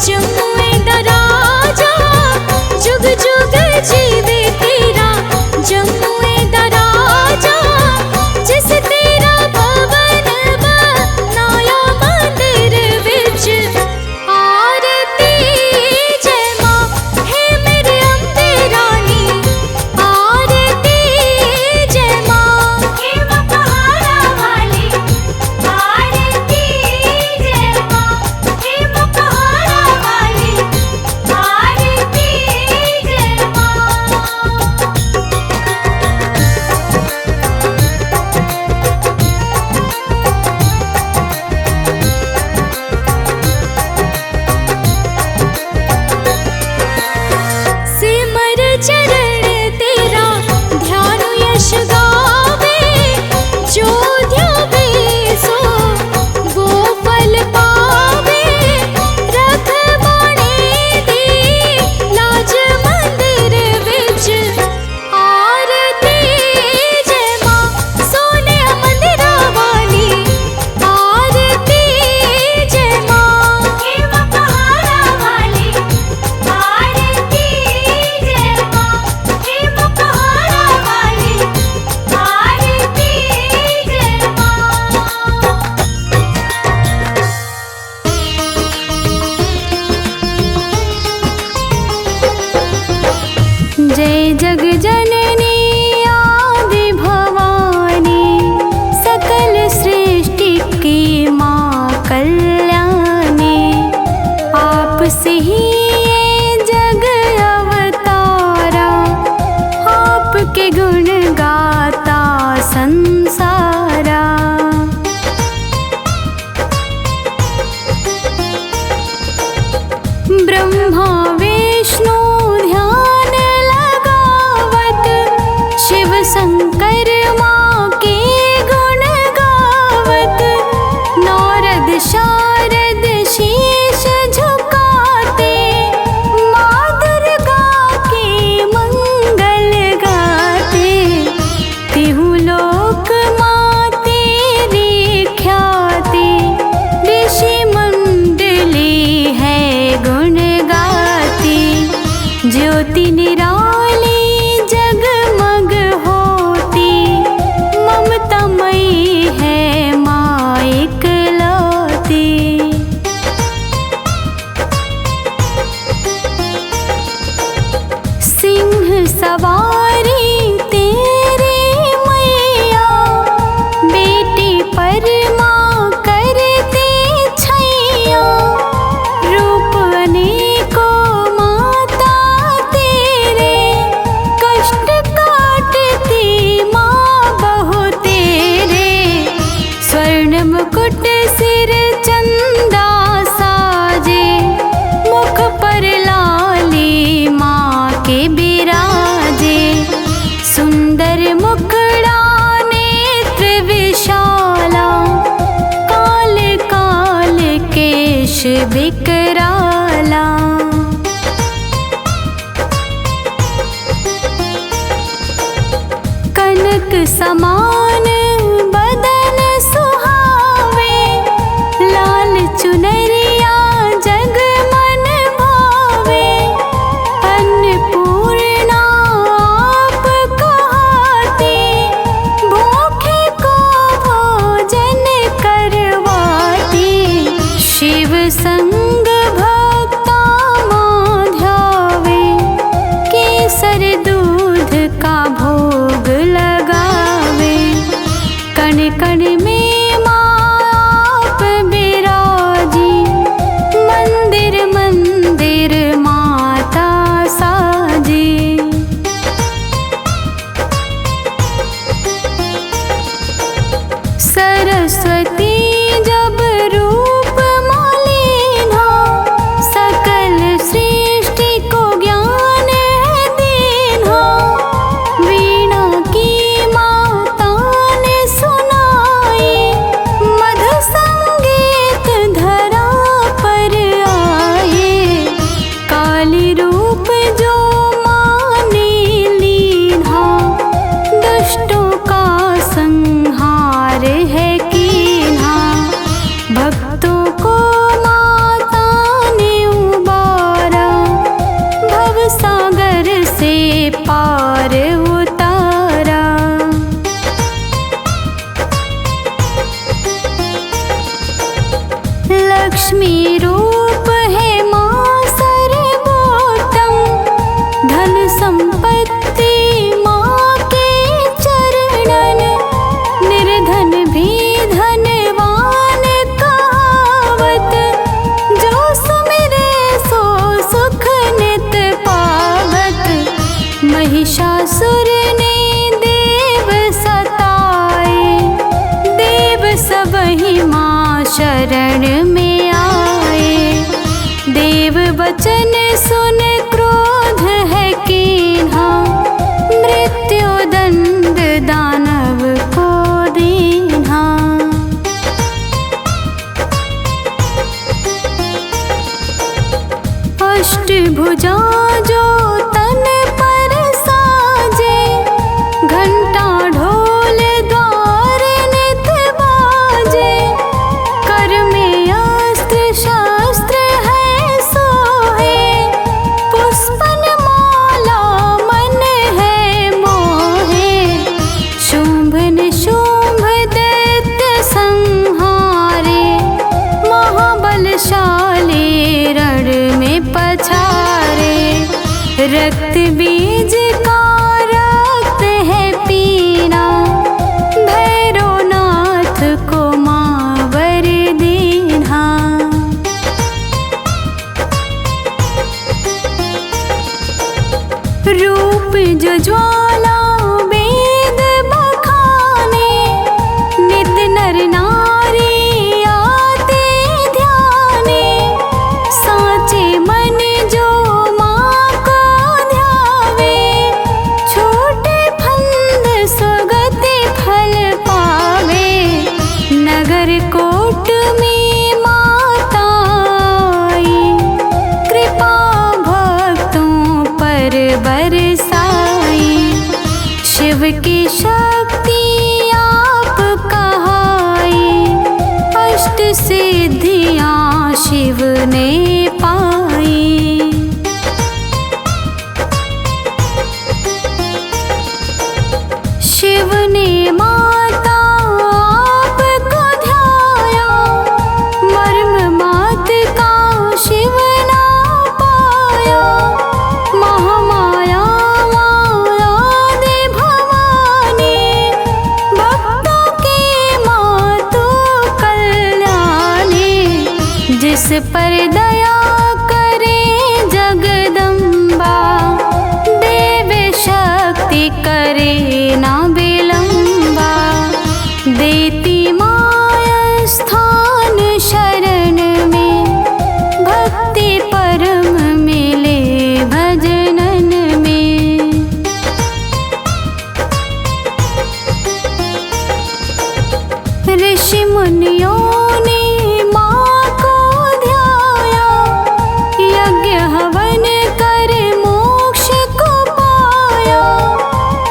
जमुए दराजा, जुग जुग जीवे तेरा जमुए दराजा। जिस तेरा भवन बनाया मंदिर विच, आरती जय मां है मेरे अम्बे रानी, आरती जय मां। हे मां पहाड़ा वाली, आरती जय मां। हे मां पहाड़ा वाली, आरती जय मां। सिमर चरण तेरा ध्यान यश गावे, जो ध्यावे सो वो फल पावे। रखवाने दी लाज मंदिर विच, आरती जय मां सोने मंदिरा वाली, आरती जय मां। हे मां पहाड़ा वाली, आरती जय मां। हे मां पहाड़ा वाली, आरती जय मां। जय जग जननी आदि भवानी, सकल सृष्टि की माँ कल्याणी। आपसे ही ये जग अवतारा, आपके गुण गाता संसारा। ब्रह्मा विष्णु ध्यान लगावत, शिव शंकर माँ के गुण गावत। नारद शारद शीश झुकाते, माँ दुर्गा के मंगल गाते। तिहु लोक माँ तेरी ख्याति, ऋषि मंडली है गुण गाती। ज्योति निराली जगमग होती, ममतामयी है माँ इकलौती। सिंह सवारी तेरी मैया, बेटी पर माँ करती छैया। रूप अनेकों माता तेरे, कष्ट काटती माँ बहु तेरे। स्वर्ण मुकुट सिर चंदा साजे, मुख पर लाली माँ के बिराजे। सुंदर मुखड़ा नेत्र विशाला, काल काल केश विकराला। कनक समान बदन सुहावे, लाल चुनरिया जगमन भावे। अन्नपूर्णा आप कहाती, भूखे को भोजन करवाती। शिव संग भक्ता माँ ध्यावे, केसर दूध का भोग लगावे। कण कण में माँ आप बिराजी, मंदिर मंदिर माता साजी। सरस्वती जब रूप मालिना, सकल सृष्टि को ज्ञान है दीना। वीणा की माता ने सुनाई, मधु संगीत धरा पर आए। काली रूप जो माँ ने लीना, दुष्टों का संहार है कीन्हा। भक्तों लक्ष्मी रूप है माँ सर्वोत्तम, धन संपत्ति माँ के चरणन, निर्धन भी धनवान कहावत, जो सुमिरे सो सुख नित पावत। महिषासुर ने देव सताए, देव सबहि माँ शरण में आए। देव वचन सुन क्रोध है कीन्हा, मृत्यु दंड दानव को दीन्हा। अष्टभुजा जो तन पर साजे, घंटा ढोल द्वार नित बाजे। कर में अस्त्र शस्त्र है सोहे, पुष्पन माला मन है मोहे। शुंभ निशुंभ दैत्य संहारे, महाबलशाली रण में पछारे। रक्त बीज का रक्त है पीना, भैरवनाथ को माँ वर दीन्हा। रूप जो ज्वाला वेद बखाने, नित नर नारी आते ध्याने। साचे मन जो माँ को ध्यावे, छोटे फंद सुगति फल पावे। नगर कोट में माता आई, कृपा भक्तों पर बरसाई। शिव की शक्ति आप कहाई, अष्ट सिद्धियाँ शिव ने पाई। शिव ने माता आपको ध्याया, मर्म मात का शिव ना पाया। महामाया मायादे भवानी, भक्तों की मातु कल्याणी। जिस पर दया करे जगदम्बा, देव शक्ति करे ना विलंबा। देती माया स्थान शरण में, भक्ति परम मिले भजनन में। ऋषि मुनियों ने माँ को ध्याया, यज्ञ हवन कर मोक्ष को पाया।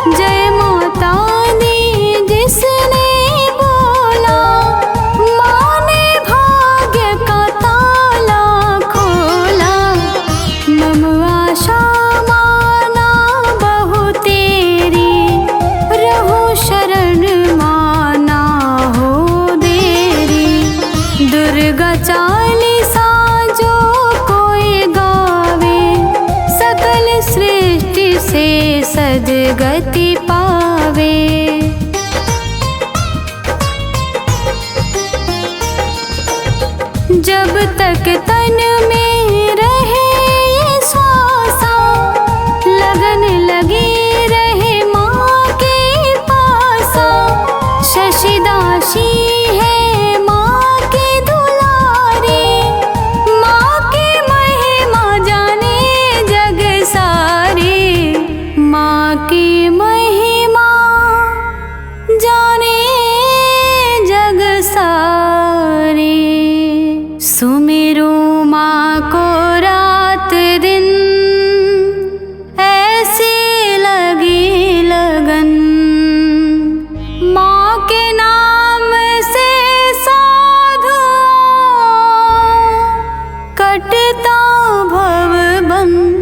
जय माता दी जिसने बोला, माँ ने भाग्य का ताला खोला। मम आशा माना बहु तेरी, रहूं शरण माना हो देरी। दुर्गा चालीसा जो कोई गावे, सकल सृष्टि से सद्गति पावे। जब तक तन में रहे ये श्वासा, लगन लगी रहे माँ के पासा। शशिदासी है माँ के दुलारे, माँ की महिमा जाने जग सारे। माँ की महिमा जाने जग सारे। सुमिरो माँ को रात दिन, ऐसी लगी लगन। माँ के नाम से साधु कटता भव बंधन।